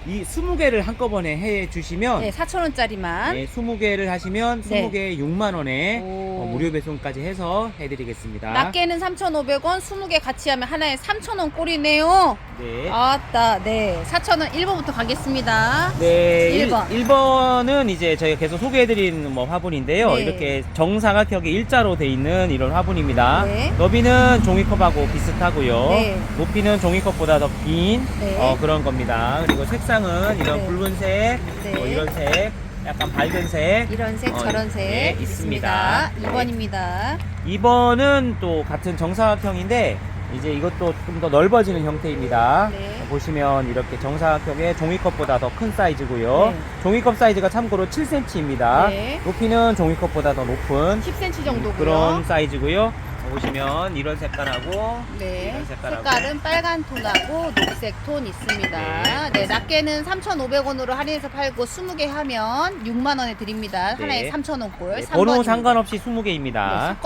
이 20개를 한꺼번에 해 주시면 네, 4,000원짜리만. 네, 20개를 하시면 네. 20개 6만 원에 오. 무료 배송까지 해서 해드리겠습니다. 낱개는 3,500원, 20개 같이 하면 하나에 3,000원 꼴이네요. 네. 아따, 네. 4,000원 1번부터 가겠습니다. 네, 1번. 1번은 이제 저희가 계속 소개해드린 뭐 화분인데요. 네. 이렇게 정사각형의 일자로 돼 있는 이런 화분입니다. 네. 너비는 종이컵하고 비슷하고요. 네. 높이는 종이컵보다 더 긴 네. 그런 겁니다. 그리고 색상은 이런 네. 붉은색, 네. 뭐 이런 색, 약간 밝은 색. 이런 색, 저런 색 네, 있습니다. 2번입니다. 2번은 또 같은 정사각형인데 이제 이것도 좀 더 넓어지는 형태입니다. 네. 보시면 이렇게 정사각형의 종이컵보다 더 큰 사이즈고요. 네. 종이컵 사이즈가 참고로 7cm입니다. 네. 높이는 종이컵보다 더 높은 10cm 정도고요. 그런 사이즈고요. 보시면 이런 색깔하고 네. 이런 색깔하고 색깔은 빨간 톤하고 녹색 톤 있습니다. 네, 낱개는 3,500원으로 할인해서 팔고 20개 하면 6만 원에 드립니다. 네. 하나에 3,000원 꼴. 네, 3번입니다. 번호 상관없이 네, 20개입니다.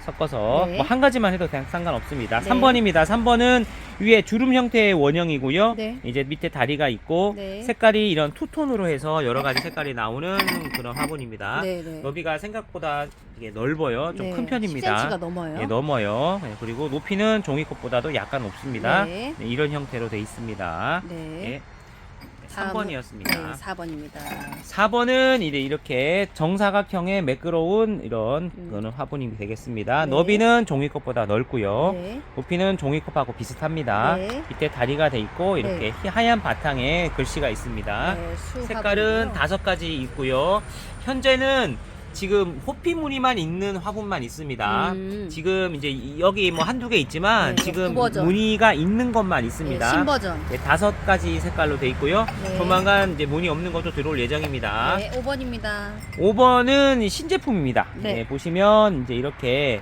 섞어서 네. 뭐 한 가지만 해도 그냥 상관없습니다. 네. 3번입니다. 3번은 위에 주름 형태의 원형이고요. 네. 이제 밑에 다리가 있고 네. 색깔이 이런 투톤으로 해서 여러 가지 색깔이 나오는 그런 화분입니다. 네, 네. 너비가 생각보다 이게 넓어요. 좀 네, 큰 편입니다. 10cm가 넘어요. 네, 넘어요. 네, 그리고 높이는 종이컵보다도 약간 높습니다. 네. 네, 이런 형태로 되어 있습니다. 네. 네. 다음은- 3번이었습니다. 네, 4번입니다. 4번은 이렇게 정사각형의 매끄러운 이런 그런 화분이 되겠습니다. 네. 너비는 종이컵보다 넓고요. 네. 높이는 종이컵하고 비슷합니다. 네. 밑에 다리가 돼 있고 이렇게 하얀 바탕에 글씨가 있습니다. 네, 수 색깔은 화분이고요. 5가지 있고요. 현재는 지금 호피 무늬만 있는 화분만 있습니다. 지금 이제 여기 뭐 한두 개 있지만 네, 지금 버전. 무늬가 있는 것만 네, 있습니다. 신버전. 네, 5가지 색깔로 돼 있고요. 네. 조만간 이제 무늬 없는 것도 들어올 예정입니다. 네, 5번입니다. 5번은 신제품입니다. 네. 네, 보시면 이제 이렇게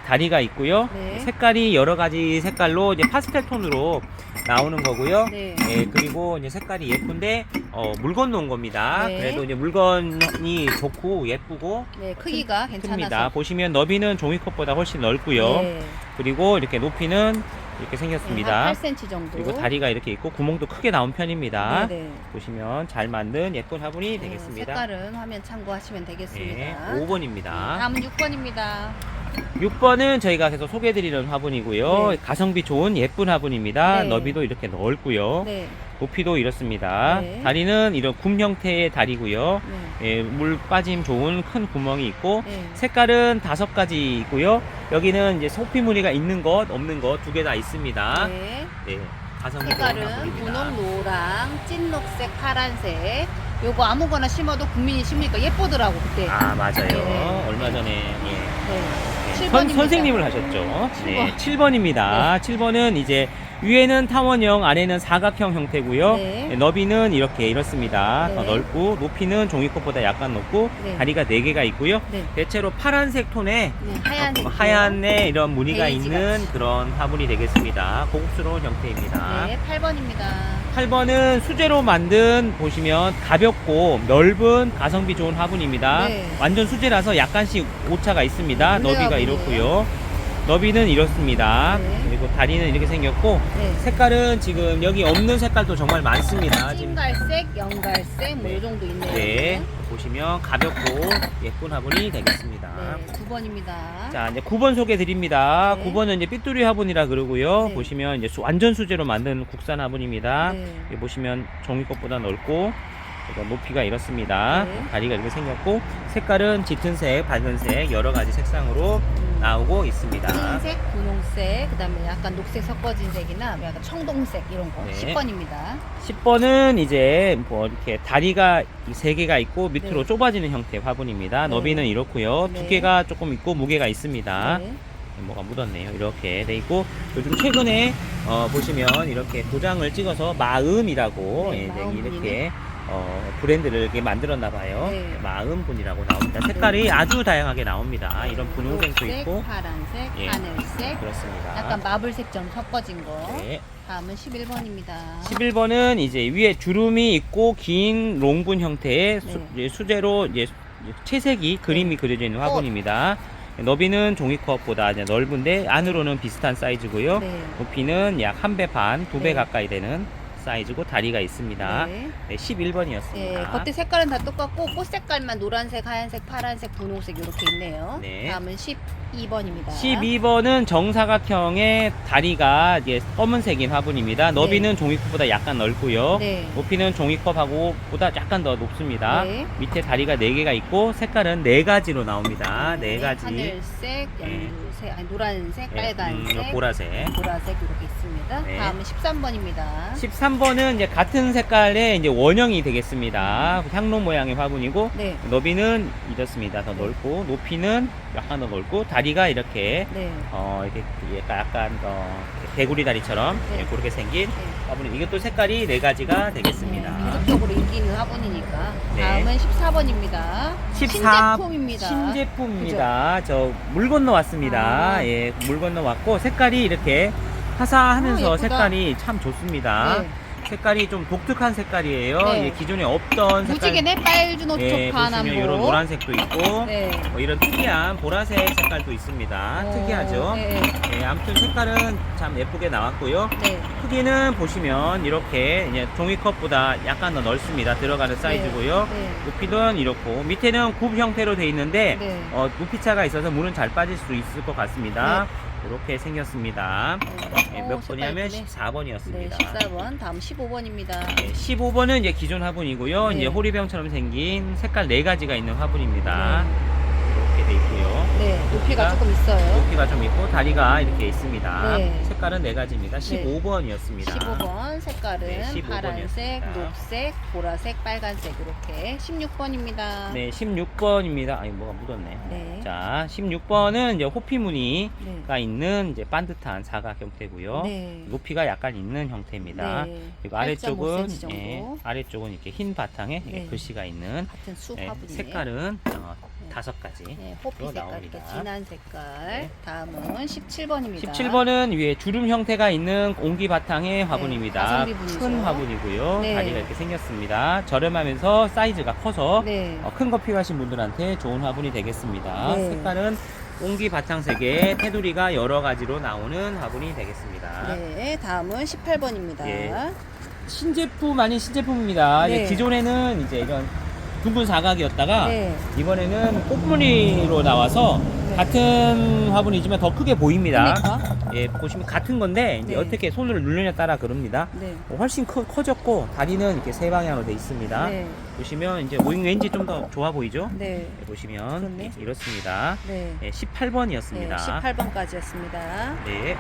다리가 있고요. 네. 색깔이 여러 가지 색깔로 이제 파스텔 톤으로 나오는 거고요. 네. 그리고 이제 색깔이 예쁜데 물건 놓은 겁니다. 네. 그래도 이제 물건이 좋고 예쁘고 네, 크기가 큽니다. 괜찮아서. 보시면 너비는 종이컵보다 훨씬 넓고요. 네. 그리고 이렇게 높이는 이렇게 생겼습니다. 한 8cm 정도. 그리고 다리가 이렇게 있고 구멍도 크게 나온 편입니다. 네, 네. 보시면 잘 만든 예쁜 화분이 네, 되겠습니다. 색깔은 화면 참고하시면 되겠습니다. 네, 5번입니다. 다음은 6번입니다. 6번은 저희가 계속 소개해드리는 화분이고요. 네. 가성비 좋은 예쁜 화분입니다. 네. 너비도 이렇게 넓고요. 네. 높이도 이렇습니다. 네. 다리는 이런 굽 형태의 다리고요. 네. 물 빠짐 좋은 큰 구멍이 있고 네. 색깔은 5가지 있고요. 여기는 이제 소피 무늬가 있는 것 없는 것 2개 다 있습니다. 네. 네, 가성비 좋은 색깔은 화분입니다. 분홍, 노랑, 찐녹색, 파란색. 요거 아무거나 심어도 국민이 심으니까 예쁘더라고 그때. 아 맞아요. 네. 얼마 전에 네. 7번입니다. 선생님을 하셨죠. 네, 7번입니다. 7번은 이제 위에는 타원형, 아래는 사각형 형태고요. 네. 너비는 이렇습니다. 네. 더 넓고 높이는 종이컵보다 약간 높고 네. 다리가 4개가 있고요. 네. 대체로 파란색 톤에 네, 하얀 하얀에 이런 무늬가 베이지 있는 같이. 그런 화분이 되겠습니다. 고급스러운 형태입니다. 네, 8번입니다. 8번은 수제로 만든 보시면 가볍고 넓은 가성비 좋은 화분입니다. 네. 완전 수제라서 약간씩 오차가 있습니다. 네, 너비가 화분이에요. 이렇고요. 너비는 이렇습니다. 네. 그리고 다리는 이렇게 생겼고 네. 색깔은 지금 여기 없는 색깔도 정말 많습니다. 지금 찐갈색, 연갈색 뭐 네. 이 정도 있네요. 네, 보시면 가볍고 예쁜 화분이 되겠습니다. 네, 9번입니다. 자, 이제 9번 소개 드립니다. 네. 9번은 이제 삐뚤이 화분이라 그러고요. 네. 보시면 이제 완전 수제로 만든 국산 화분입니다. 네. 여기 보시면 종이컵보다 넓고 그리고 높이가 이렇습니다. 네. 다리가 이렇게 생겼고 색깔은 짙은색, 밝은색 여러 가지 색상으로 나오고 있습니다. 흰색, 분홍색, 그다음에 약간 녹색 섞어진 색이나 약간 청동색 이런 거. 네. 10번입니다. 10번은 이제 뭐 이렇게 다리가 3개가 있고 밑으로 네. 좁아지는 형태의 화분입니다. 네. 너비는 이렇고요. 네. 2개가 조금 있고 무게가 있습니다. 네. 뭐가 묻었네요. 이렇게 돼 있고 요즘 최근에 보시면 이렇게 도장을 찍어서 마음이라고 네, 예, 마음분이네. 이렇게 브랜드를 이렇게 만들었나 봐요. 네. 마음분이라고 나옵니다. 색깔이 아주 다양하게 나옵니다. 이런 분홍색도 녹색, 있고 파란색, 예. 하늘색, 그렇습니다. 약간 마블색 좀 섞어진 거. 네. 다음은 11번입니다. 11번은 이제 위에 주름이 있고 긴 롱분 형태의 네. 수제로 이제 채색이 그림이 그려져 있는 화분입니다. 너비는 종이컵보다 이제 넓은데 안으로는 비슷한 사이즈고요. 네. 높이는 약 1배 반, 2배 네. 가까이 되는 사이즈고 다리가 있습니다. 네. 네, 11번이었습니다. 네, 겉에 색깔은 다 똑같고 꽃 색깔만 노란색, 하얀색, 파란색, 분홍색 이렇게 있네요. 네. 다음은 12번입니다. 12번은 정사각형의 다리가 이제 검은색인 화분입니다. 너비는 종이컵보다 약간 넓고요. 네. 높이는 종이컵하고 보다 약간 더 높습니다. 네. 밑에 다리가 4개가 있고 색깔은 4가지로 나옵니다. 4가지. 하늘색, 연두색, 아니, 노란색, 빨간색, 보라색. 보라색 이렇게 있습니다. 네. 다음은 13번입니다. 13번은 이제 같은 색깔의 이제 원형이 되겠습니다. 향로 모양의 화분이고 네. 너비는 이렇습니다. 더 넓고 높이는 약간 더 넓고 다리가 이렇게 네. 이렇게 약간 더 개구리 다리처럼 네. 그렇게 생긴 네. 화분이 이것도 색깔이 4가지가 되겠습니다. 네, 계속적으로 인기 있는 화분이니까. 네. 다음은 14번입니다. 14 신제품입니다. 신제품입니다. 저 물 건너 왔습니다. 아. 예, 물 건너 왔고 색깔이 이렇게 화사하면서 예쁘다. 색깔이 참 좋습니다. 네. 색깔이 좀 독특한 색깔이에요. 네. 예, 기존에 없던 색깔. 무지개네 빨주노초 예, 파남보. 보시면 이런 노란색도 있고 네. 뭐 이런 특이한 보라색 색깔도 있습니다. 특이하죠. 네. 예, 아무튼 색깔은 참 예쁘게 나왔고요. 네. 크기는 보시면 이렇게 이제 종이컵보다 약간 더 넓습니다. 들어가는 사이즈고요. 네. 높이는 이렇고 밑에는 굽 형태로 되어 있는데 네. 높이 차가 있어서 물은 잘 빠질 수 있을 것 같습니다. 이렇게 생겼습니다. 예, 몇 번이냐면 14번이었습니다. 네, 14번. 다음 15번입니다. 15번은 이제 기존 화분이고요. 네. 이제 호리병처럼 생긴 색깔 4가지가 있는 화분입니다. 이렇게 돼 있고요. 네, 높이가 조금 있어요. 높이가 좀 있고 다리가 이렇게 있습니다. 네. 색깔은 4가지입니다. 15번이었습니다. 15번 색깔은 네, 15번 파란색, 이었습니다. 녹색, 보라색, 빨간색 이렇게 16번입니다. 네, 16번입니다. 아니, 뭐가 묻었네. 네. 자, 16번은 이제 호피무늬가 네. 있는 이제 반듯한 사각 형태고요. 네. 높이가 약간 있는 형태입니다. 네. 그리고 아래쪽은 8.5cm 정도. 아래쪽은 이렇게 흰 바탕에 네. 글씨가 있는 같은 수 네, 화분이네요. 색깔은 5가지. 네, 호피 색깔 나옵니다. 이렇게 진한 색깔. 네. 다음은 17번입니다. 17번은 위에 주름 형태가 있는 옹기 바탕의 화분입니다. 가성비 분이죠. 큰 화분이고요. 네. 다리가 이렇게 생겼습니다. 저렴하면서 사이즈가 커서 네. 큰 거 필요하신 분들한테 좋은 화분이 되겠습니다. 네. 색깔은 옹기 바탕색에 테두리가 여러 가지로 나오는 화분이 되겠습니다. 네, 다음은 18번입니다. 예. 신제품 아닌 신제품입니다. 네. 기존에는 이제 이런 둥근 사각이었다가 네. 이번에는 꽃무늬로 나와서 네. 같은 화분이지만 더 크게 보입니다. 그러니까. 예, 보시면 같은 건데 이제 네. 어떻게 손을 누르냐에 따라 그럽니다. 네. 훨씬 커졌고 다리는 이렇게 세 방향으로 돼 있습니다. 네. 보시면 이제 왠지 좀 더 좋아 보이죠? 네. 보시면 그렇네. 이렇습니다. 네. 네, 18번이었습니다. 네, 18번까지였습니다. 네.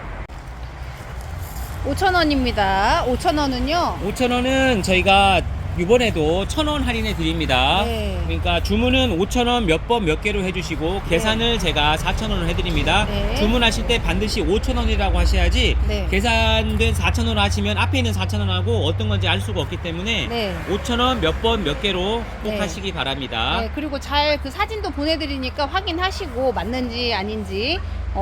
5,000원입니다. 5,000원은요? 5,000원은 저희가 이번에도 1,000원 할인해 드립니다. 네. 그러니까 주문은 5,000원 몇 번 몇 개로 해주시고 계산을 제가 4,000원을 해드립니다. 네. 주문하실 때 반드시 5,000원이라고 하셔야지 네. 계산된 4,000원 하시면 앞에 있는 4,000원하고 어떤 건지 알 수가 없기 때문에 네. 5,000원 몇 번 몇 개로 꼭 네. 하시기 바랍니다. 네, 그리고 잘 그 사진도 보내드리니까 확인하시고 맞는지 아닌지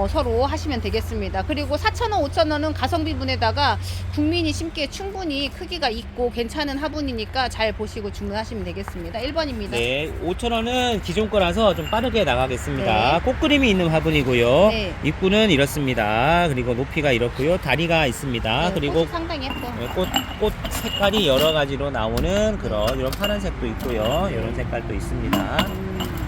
서로 하시면 되겠습니다. 그리고 4,000원, 5,000원은 가성비분에다가 국민이 심기에 충분히 크기가 있고 괜찮은 화분이니까 잘 보시고 주문하시면 되겠습니다. 1번입니다. 네, 5,000원은 기존 거라서 좀 빠르게 나가겠습니다. 네. 꽃그림이 있는 화분이고요. 네. 입구는 이렇습니다. 그리고 높이가 이렇고요. 다리가 있습니다. 네, 그리고 꽃이 상당히 예뻐. 꽃 색깔이 여러 가지로 나오는 그런 이런 파란색도 있고요. 이런 색깔도 있습니다.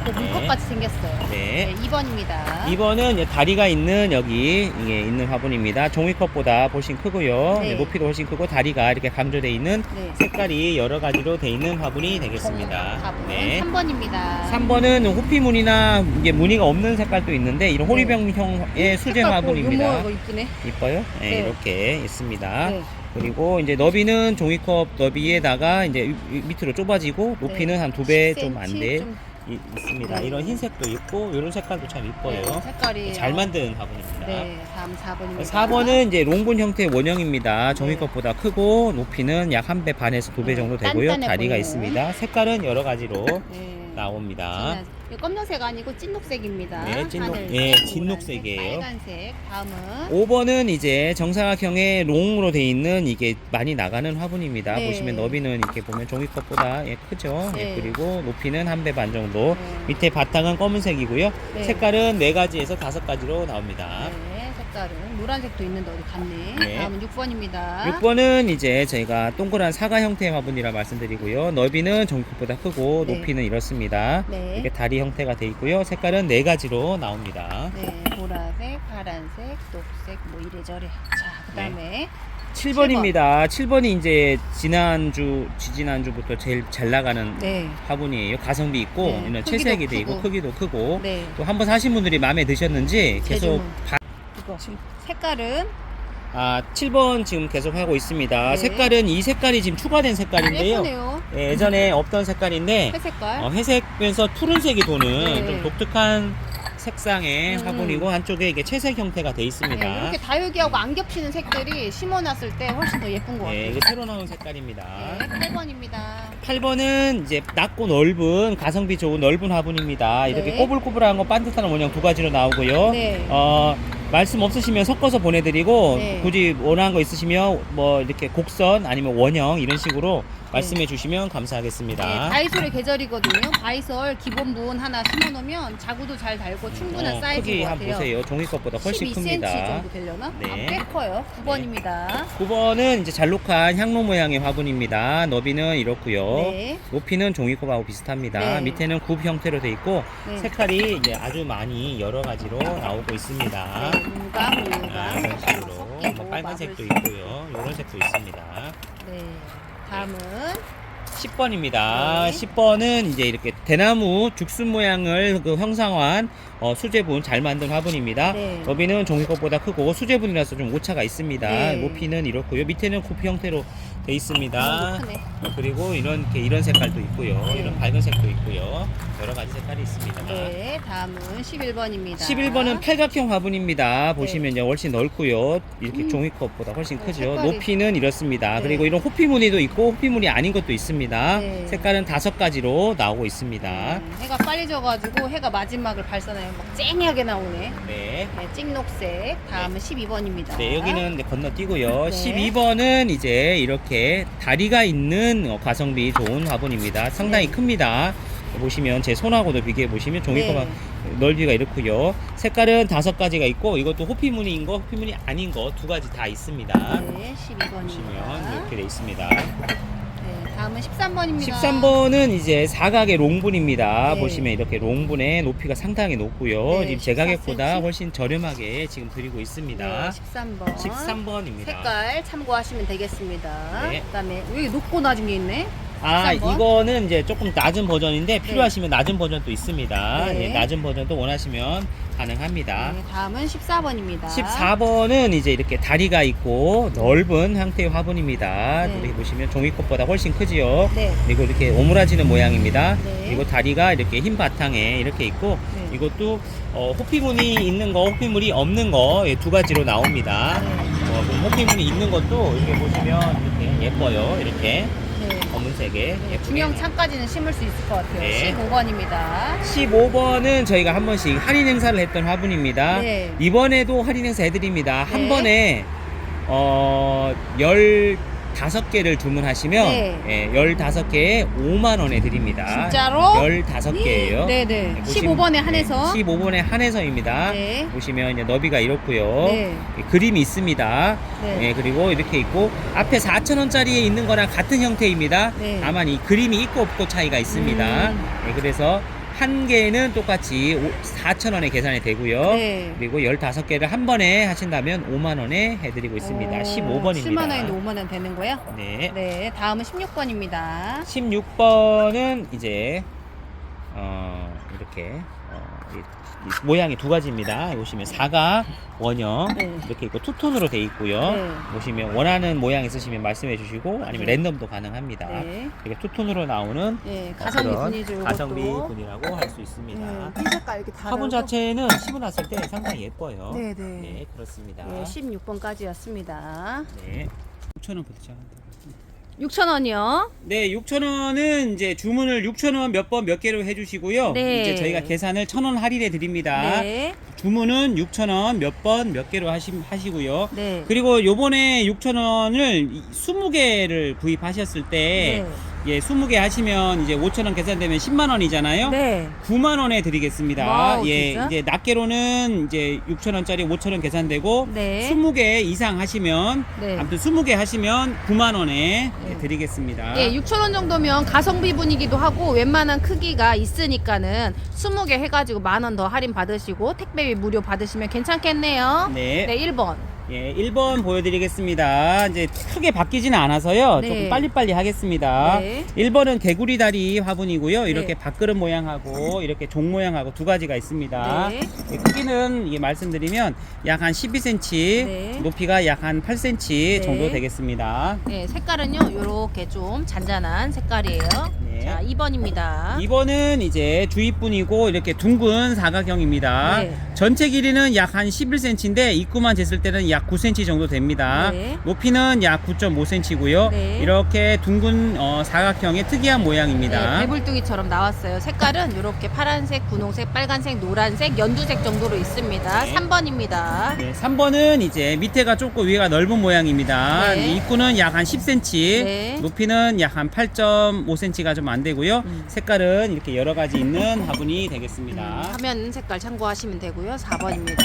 그 물컵같이 생겼어요. 네. 네, 2번입니다. 2번은 다리가 있는 여기 이게 있는 화분입니다. 종이컵보다 훨씬 크고요. 네. 높이도 훨씬 크고 다리가 이렇게 강조되어 있는 네. 색깔이 여러 가지로 되어 있는 화분이 되겠습니다. 화분 네. 3번입니다. 3번은 호피무늬나 이게 무늬가 없는 색깔도 있는데 이런 네. 호리병형의 수제 화분입니다. 유모하고 이쁘네. 이뻐요? 네, 네. 이렇게 있습니다. 네. 그리고 이제 너비는 종이컵 너비에다가 이제 밑으로 좁아지고 높이는 한 2배 좀 안 돼. 있습니다. 네. 이런 흰색도 있고 이런 색깔도 참 이뻐요. 네, 색깔이 잘 만든 화분입니다. 네, 다음 4번입니다. 4번은 이제 롱분 형태의 원형입니다. 네. 종이컵보다 크고 높이는 약 1배 반에서 2배 네, 정도 되고요. 단단해 다리가 보이는. 있습니다. 색깔은 여러 가지로 네. 나옵니다. 이거 검정색 아니고 찐녹색입니다. 네, 하늘색, 예, 노란색, 진녹색이에요. 빨간색. 다음은 5번은 이제 정사각형의 롱으로 돼 있는 이게 많이 나가는 화분입니다. 네. 보시면 너비는 이렇게 보면 종이컵보다 크죠. 네. 그리고 높이는 1배 반 정도. 네. 밑에 바탕은 검은색이고요. 네. 색깔은 4가지에서 5가지로 나옵니다. 네, 색깔은 노란색도 있는데 어디 갔네. 네. 다음은 6번입니다. 6번은 이제 저희가 동그란 사과 형태의 화분이라 말씀드리고요. 너비는 종이컵보다 크고 네. 높이는 이렇습니다. 네. 이렇게 다리 형태가 돼 있고요. 색깔은 4가지로 나옵니다. 네, 보라색, 파란색, 녹색, 뭐 이래저래. 자, 그 다음에 7번입니다. 7번이 이제 지지난주부터 제일 잘 나가는 네. 화분이에요. 가성비 있고 네, 이런 크기도 채색이 돼 있고 크고. 크기도 크고 네. 또 한번 사신 분들이 마음에 드셨는지 계속 제주문. 이거 색깔은 7번 지금 계속 하고 있습니다. 네. 색깔은 이 색깔이 지금 추가된 색깔인데요. 예쁘네요. 예전에 없던 색깔인데 회색깔. 회색면서 푸른색이 도는 네. 좀 독특한 색상의 음. 화분이고 한쪽에 이게 채색 형태가 돼 네, 있습니다. 이렇게 다육이하고 안 겹치는 색들이 심어놨을 때 훨씬 더 예쁜 것 같아요. 네, 이게 새로 나온 색깔입니다. 네, 8번입니다. 8번은 이제 낮고 넓은 가성비 좋은 넓은 화분입니다. 이렇게 네. 꼬불꼬불한 거 반듯한 원형 2가지로 나오고요. 네. 말씀 없으시면 섞어서 보내드리고 네. 굳이 원하는 거 있으시면 뭐 이렇게 곡선 아니면 원형 이런 식으로 말씀해 주시면 감사하겠습니다. 네, 바이솔의 계절이거든요. 바이솔 기본분 하나 심어놓으면 자구도 잘 달고 충분한 사이즈인 크기 것 한번 같아요. 보세요. 종이컵보다 훨씬 12cm 큽니다. 정도 되려나? 네. 꽤 커요. 9번입니다. 9번은 이제 잘록한 향로 모양의 화분입니다. 너비는 이렇고요. 네. 높이는 종이컵하고 비슷합니다. 네. 밑에는 굽 형태로 돼 있고 네. 색깔이 이제 아주 많이 여러 가지로 나오고 있습니다. 네, 물감, 물감. 이런 식으로 섞이고 뭐 빨간색도 마블. 있고요. 이런 색도 있습니다. 네. 다음은 10번입니다. 네. 10번은 이제 이렇게 대나무 죽순 모양을 형상화한 수제분 잘 만든 화분입니다. 네. 너비는 종이컵보다 크고 수제분이라서 좀 오차가 있습니다. 네. 높이는 이렇고요. 밑에는 굽 형태로 돼 있습니다. 너무 크네. 그리고 이런 색깔도 있고요. 네. 이런 밝은 색도 있고요. 여러 가지 색깔이 있습니다. 네, 다음은 11번입니다. 11번은 팔각형 화분입니다. 보시면 이제 훨씬 넓고요. 이렇게 종이컵보다 훨씬 크죠. 색깔이. 높이는 이렇습니다. 네. 그리고 이런 호피 무늬도 있고 호피 무늬 아닌 것도 있습니다. 네. 색깔은 5가지로 나오고 있습니다. 해가 빨리 져가지고 해가 마지막을 발산해요. 막 쨍하게 나오네. 네. 네, 찍녹색. 다음은 12번입니다. 네, 여기는 이제 건너뛰고요. 네. 12번은 이제 이렇게 다리가 있는 가성비 좋은 화분입니다. 상당히 네. 큽니다. 보시면 제 손하고도 비교해 보시면 종이컵 네. 넓이가 이렇고요. 색깔은 5가지가 있고 이것도 호피 무늬인 거, 호피 무늬 아닌 거 2가지 다 있습니다. 네, 12번입니다. 보시면 이렇게 돼 있습니다. 네, 다음은 13번입니다. 13번은 이제 사각의 롱분입니다. 네. 보시면 이렇게 롱분의 높이가 상당히 높고요. 네, 지금 제 가격보다 14cm. 훨씬 저렴하게 지금 드리고 있습니다. 네, 13번. 13번입니다. 색깔 참고하시면 되겠습니다. 네. 그다음에 여기 높고 낮은 게 있네. 13번. 이거는 이제 조금 낮은 버전인데 필요하시면 낮은 버전도 있습니다. 네. 예, 낮은 버전도 원하시면 가능합니다. 네, 다음은 14번입니다. 14번은 이제 이렇게 다리가 있고 넓은 형태의 화분입니다. 네. 여기 보시면 종이컵보다 훨씬 크지요. 네. 그리고 이렇게 오므라지는 모양입니다. 네. 그리고 다리가 이렇게 흰 바탕에 이렇게 있고 네. 이것도 호피무늬 있는 거, 호피무늬 없는 거 2가지로 나옵니다. 네. 호피무늬 있는 것도 이렇게 보시면 이렇게 예뻐요. 이렇게 네. 검은색에 네, 예쁘게. 중형 창까지는 심을 수 있을 것 같아요. 네. 15번입니다. 15번은 저희가 한 번씩 할인 행사를 했던 화분입니다. 네. 이번에도 할인 행사 해드립니다. 네. 한 번에 15개를 주문하시면 네. 15개에 5만원에 드립니다. 진짜로? 15개예요. 네네. 15번에 한해서. 15번에 한해서입니다. 네. 보시면 이제 너비가 이렇고요. 네. 그림이 있습니다. 네. 예, 그리고 이렇게 있고 앞에 4,000원짜리에 있는 거랑 같은 형태입니다. 네. 다만 이 그림이 있고 없고 차이가 있습니다. 예, 그래서 한 개는 똑같이 4,000원에 계산이 되고요. 네. 그리고 15개를 한 번에 하신다면 5만원에 해드리고 있습니다. 15번입니다. 7만원인데 5만원 되는 거야? 네. 네. 다음은 16번입니다. 16번은 이제 이렇게 모양이 두 가지입니다. 보시면 사각, 원형 네. 이렇게 있고 투톤으로 돼 있고요. 네. 보시면 원하는 모양 있으시면 말씀해 주시고 아니면 네. 랜덤도 가능합니다. 네. 이렇게 투톤으로 나오는 네, 가성비 그런 분이죠. 가성비 이것도. 분이라고 할 수 있습니다. 네, 흰 색깔 이렇게 다 화분 달고. 자체는 심어놨을 때 상당히 예뻐요. 네, 네. 네, 그렇습니다. 네, 16번까지였습니다. 네. 6,000원 부터 6,000원이요. 네, 6,000원은 이제 주문을 6,000원 몇 번 몇 개로 해주시고요. 네. 이제 저희가 계산을 1,000원 할인해 드립니다. 네. 주문은 6,000원 몇 번 몇 개로 하시고요. 네. 그리고 요번에 6,000원을 20개를 구입하셨을 때, 예, 20개 하시면 이제 5,000원 계산되면 10만 원이잖아요. 네. 9만 원에 드리겠습니다. 와우, 예, 진짜? 이제 낱개로는 이제 6,000원짜리 5,000원 계산되고, 네. 20개 이상 하시면, 네. 아무튼 20개 하시면 9만 원에 네. 드리겠습니다. 예, 6,000원 정도면 가성비 분이기도 하고 웬만한 크기가 있으니까는 20개 해가지고 10,000원 더 할인 받으시고 택배비 무료 받으시면 괜찮겠네요. 네. 네, 1번. 예, 1번 보여드리겠습니다. 이제 크게 바뀌지는 않아서요. 네. 조금 빨리빨리 하겠습니다. 네. 1번은 개구리 다리 화분이고요. 이렇게 네. 밥그릇 모양하고 이렇게 종 모양하고 두 가지가 있습니다. 네. 예, 크기는 이게 말씀드리면 약 한 12cm, 네. 높이가 약 한 8cm 네. 정도 되겠습니다. 네, 색깔은요. 요렇게 좀 잔잔한 색깔이에요. 네. 자, 2번입니다. 2번은 이제 주입분이고 이렇게 둥근 사각형입니다. 네. 전체 길이는 약 한 11cm인데 입구만 쟀을 때는 약 9cm 정도 됩니다. 네. 높이는 약 9.5cm고요. 네. 이렇게 둥근 사각형의 특이한 모양입니다. 네, 배불뚝이처럼 나왔어요. 색깔은 이렇게 파란색, 분홍색, 빨간색, 노란색, 연두색 정도로 있습니다. 네. 3번입니다. 네, 3번은 이제 밑에가 좁고 위가 넓은 모양입니다. 네. 입구는 약 한 10cm, 네. 높이는 약 한 8.5cm가 좀 안 되고요. 색깔은 이렇게 여러 가지 있는 화분이 되겠습니다. 화면 색깔 참고하시면 되고요. 4번입니다.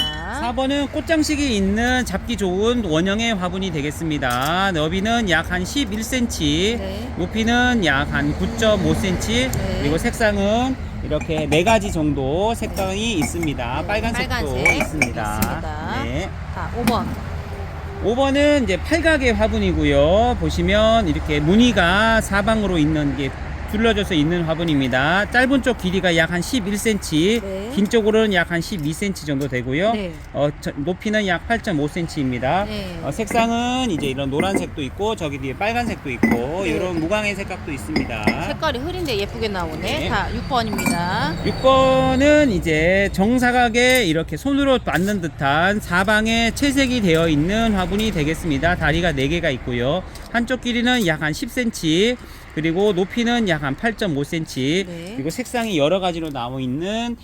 4번은 꽃장식이 있는 잡기 좋은 원형의 화분이 되겠습니다. 너비는 약 한 11cm, 네. 높이는 약 한 9.5cm, 네. 그리고 색상은 이렇게 4가지 정도 색상이 있습니다. 네, 빨간색도 빨간색 있습니다. 있습니다. 네. 자, 5번. 5번은 이제 팔각의 화분이고요. 보시면 이렇게 무늬가 사방으로 있는 게 둘러져서 있는 화분입니다. 짧은 쪽 길이가 약 한 11cm, 네. 긴 쪽으로는 약 한 12cm 정도 되고요. 네. 높이는 약 8.5cm입니다. 네. 색상은 이제 이런 노란색도 있고 저기 뒤에 빨간색도 있고 네. 이런 무광의 색깔도 있습니다. 색깔이 흐린데 예쁘게 나오네. 네. 자, 6번입니다. 6번은 이제 정사각에 이렇게 손으로 맞는 듯한 사방에 채색이 되어 있는 화분이 되겠습니다. 다리가 4개가 있고요. 한쪽 길이는 약 한 10cm, 그리고 높이는 약 한 8.5cm, 네. 그리고 색상이 여러 가지로 나와 있는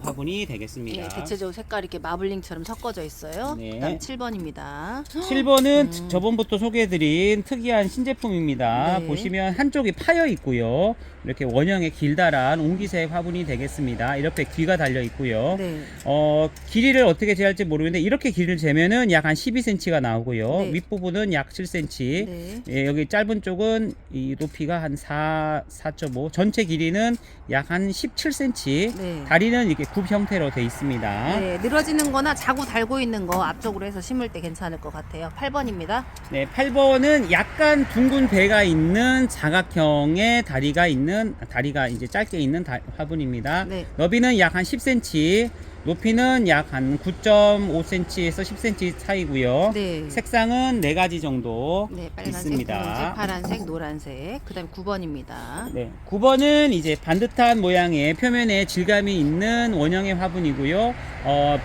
화분이 되겠습니다. 네, 대체적으로 색깔이 이렇게 마블링처럼 섞어져 있어요. 네. 그다음 7번입니다. 7번은 저번부터 소개해드린 특이한 신제품입니다. 네. 보시면 한쪽이 파여 있고요. 이렇게 원형의 길다란 옹기색 화분이 되겠습니다. 이렇게 귀가 달려 있고요. 네. 길이를 어떻게 재할지 모르겠는데 이렇게 길이를 재면은 약 한 12cm가 나오고요. 네. 윗부분은 약 7cm. 네. 예, 여기 짧은 쪽은 이 높이가 한 4.5. 전체 길이는 약 한 17cm. 네. 다리는 이렇게 굽 형태로 돼 있습니다. 네, 늘어지는 거나 자구 달고 있는 거 앞쪽으로 해서 심을 때 괜찮을 것 같아요. 8번입니다. 네, 8번은 약간 둥근 배가 있는 사각형의 다리가 이제 짧게 있는 화분입니다. 네. 너비는 약 한 10cm, 높이는 약 한 9.5cm에서 10cm 사이고요. 네. 색상은 4가지 정도 네, 빨간색, 있습니다. 분홍색, 파란색, 노란색. 그다음 9번입니다. 네, 9번은 이제 반듯한 모양의 표면에 질감이 있는 원형의 화분이고요.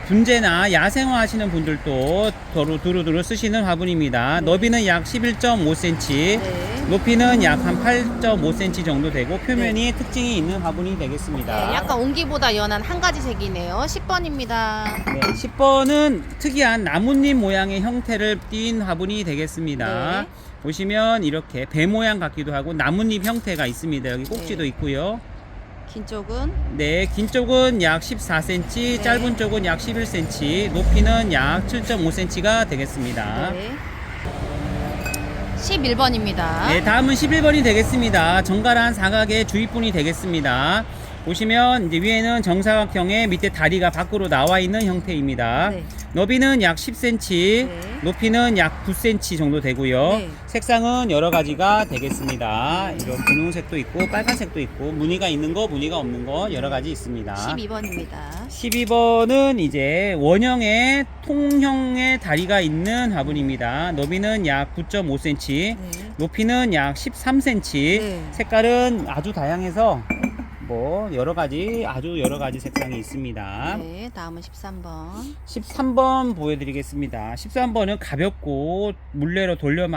분재나 야생화 하시는 분들도 두루두루 쓰시는 화분입니다. 네. 너비는 약 11.5cm, 네. 높이는 약 한 8.5cm 정도 되고 표면이 특징이 있는 화분이 되겠습니다. 네, 약간 옹기보다 연한 한 가지 색이네요. 10번입니다. 네, 10번은 특이한 나뭇잎 모양의 형태를 띈 화분이 되겠습니다. 네. 보시면 이렇게 배 모양 같기도 하고 나뭇잎 형태가 있습니다. 여기 꼭지도 네. 있고요. 긴 쪽은 네, 긴 쪽은 약 14cm, 네. 짧은 쪽은 약 11cm, 높이는 약 7.5cm가 되겠습니다. 네. 11번입니다. 네, 다음은 11번이 되겠습니다. 정갈한 사각의 주입분이 되겠습니다. 보시면 이제 위에는 정사각형의 밑에 다리가 밖으로 나와 있는 형태입니다. 네. 너비는 약 10cm, 네. 높이는 약 9cm 정도 되고요. 네. 색상은 여러 가지가 되겠습니다. 이런 분홍색도 있고 빨간색도 있고 무늬가 있는 거, 무늬가 없는 거 여러 가지 있습니다. 12번입니다. 12번은 이제 원형의 통형의 다리가 있는 화분입니다. 너비는 약 9.5cm, 네. 높이는 약 13cm. 네. 색깔은 아주 다양해서 뭐 아주 여러 가지 색상이 있습니다. 네, 다음은 13번. 13번 보여드리겠습니다. 13번은 가볍고 물레로 돌려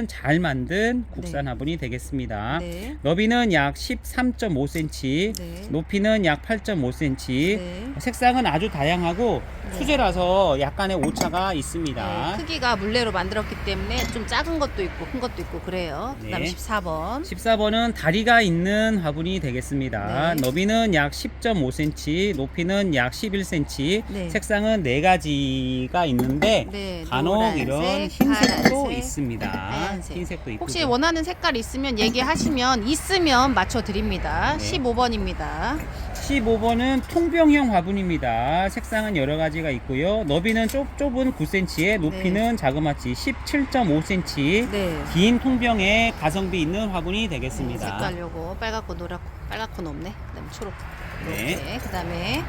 잘 만든 국산 네. 화분이 되겠습니다. 네. 너비는 약 13.5cm, 네. 높이는 약 8.5cm. 네. 색상은 아주 다양하고 네. 수제라서 약간의 오차가 있습니다. 네, 크기가 물레로 만들었기 때문에 좀 작은 것도 있고 큰 것도 있고 그래요. 그다음에 네. 14번. 14번은 다리가 있는 화분이 되겠습니다. 네. 너비는 약 10.5cm, 높이는 약 11cm. 네. 색상은 4가지가 있는데 네, 간혹 노란색, 이런 흰색도 파란색, 있습니다. 하얀색. 흰색도 있고. 혹시 원하는 색깔 있으면 얘기하시면 있으면 맞춰 드립니다. 네. 15번입니다. 15번은 통병형 화분입니다. 색상은 여러 가지가 있고요. 너비는 좁은 9cm에 높이는 자그마치 17.5cm. 네. 긴 통병에 가성비 있는 화분이 되겠습니다. 색깔 요거 빨갛고 노랗고 빨갛고는 없네. 그다음에 초록. 네. 이렇게. 그다음에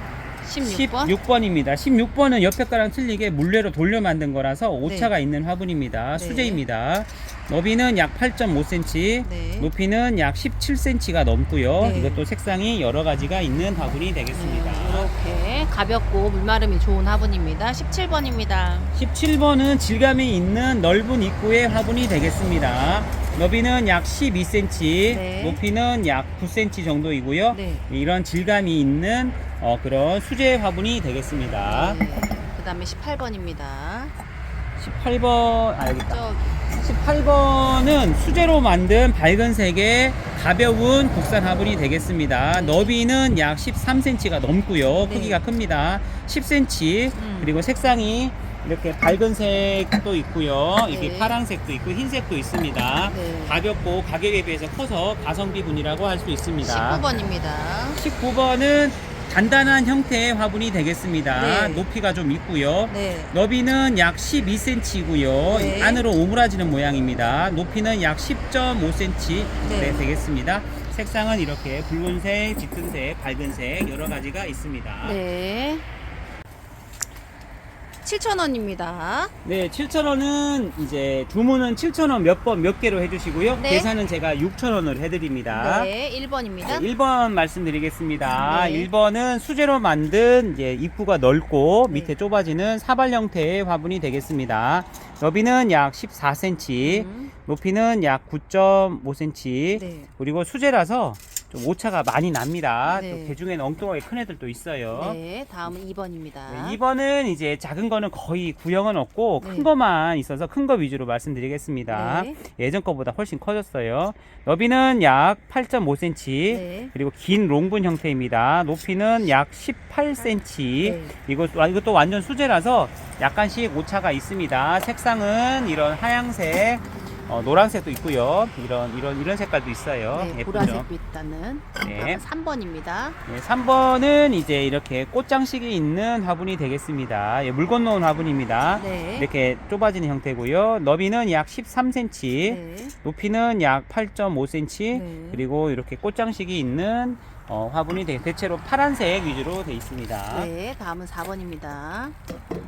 16번. 16번입니다. 16번은 옆에 거랑 틀리게 물레로 돌려 만든 거라서 오차가 있는 화분입니다. 네. 수제입니다. 너비는 약 8.5cm, 네. 높이는 약 17cm가 넘고요. 네. 이것도 색상이 여러 가지가 있는 화분이 되겠습니다. 이렇게 가볍고 물마름이 좋은 화분입니다. 17번입니다. 17번은 질감이 있는 넓은 입구의 화분이 되겠습니다. 너비는 약 12cm, 네. 높이는 약 9cm 정도이고요. 네. 이런 질감이 있는 그런 수제 화분이 되겠습니다. 네. 그다음에 18번입니다. 18번, 알겠다. 저기 18번은 수제로 만든 밝은 색의 가벼운 국산 화분이 되겠습니다. 네. 너비는 약 13cm가 넘고요. 네. 크기가 큽니다. 10cm. 그리고 색상이 이렇게 밝은 색도 있고요. 이게 네. 파란색도 있고 흰색도 있습니다. 네. 가볍고 가격에 비해서 커서 가성비 분이라고 할 수 있습니다. 19번입니다. 19번은 단단한 형태의 화분이 되겠습니다. 네. 높이가 좀 있고요. 네. 너비는 약 12cm이고요. 네. 안으로 오므라지는 모양입니다. 높이는 약 10.5cm 네. 되겠습니다. 색상은 이렇게 붉은색, 짙은색, 밝은색 여러 가지가 있습니다. 네. 7,000원입니다. 네, 7,000원은 이제 주문은 7,000원 몇 번 몇 개로 해주시고요. 네. 계산은 제가 6,000원을 해드립니다. 네, 1번입니다. 1번 말씀드리겠습니다. 네. 1번은 수제로 만든 이제 입구가 넓고 네. 밑에 좁아지는 사발 형태의 화분이 되겠습니다. 너비는 약 14cm, 높이는 약 9.5cm. 네. 그리고 수제라서 좀 오차가 많이 납니다. 네. 또 개중에는 엉뚱하게 큰 애들도 있어요. 네, 다음은 2번입니다. 네, 2번은 이제 작은 거는 거의 구형은 없고 네. 큰 거만 있어서 큰 거 위주로 말씀드리겠습니다. 네. 예전 거보다 훨씬 커졌어요. 너비는 약 8.5cm, 네. 그리고 긴 롱분 형태입니다. 높이는 약 18cm. 네. 이것도 완전 수제라서 약간씩 오차가 있습니다. 색상은 이런 하양색, 노란색도 있고요. 이런 색깔도 있어요. 네, 예쁘죠? 보라색도 있다는. 네. 3번입니다. 네, 3번은 이제 이렇게 꽃장식이 있는 화분이 되겠습니다. 예, 물 건너온 화분입니다. 네. 이렇게 좁아지는 형태고요. 너비는 약 13cm, 네. 높이는 약 8.5cm, 네. 그리고 이렇게 꽃장식이 있는 화분이 대체로 파란색 위주로 되어 있습니다. 네, 다음은 4번입니다.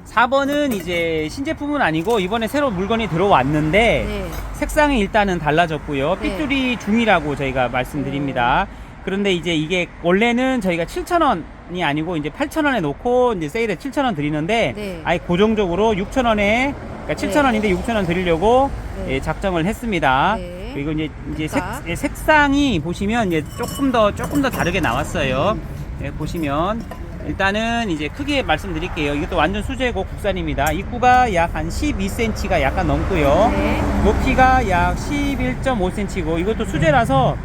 4번은 이제 신제품은 아니고 이번에 새로 물건이 들어왔는데 네. 색상이 일단은 달라졌고요. 네. 삐뚤이 중이라고 저희가 말씀드립니다. 그런데 이제 이게 원래는 저희가 7,000원이 아니고 이제 8,000원에 놓고 이제 세일에 7,000원 드리는데 네. 아예 고정적으로 6,000원에 그러니까 7,000원인데 6,000원 드리려고 네. 예, 작정을 했습니다. 네. 그리고 이제 그러니까. 색상이 보시면 이제 조금 더 다르게 나왔어요. 예, 보시면 일단은 이제 크게 말씀드릴게요. 이것도 완전 수제고 국산입니다. 입구가 약 한 12cm가 약간 넘고요. 네. 높이가 약 11.5cm고 이것도 수제라서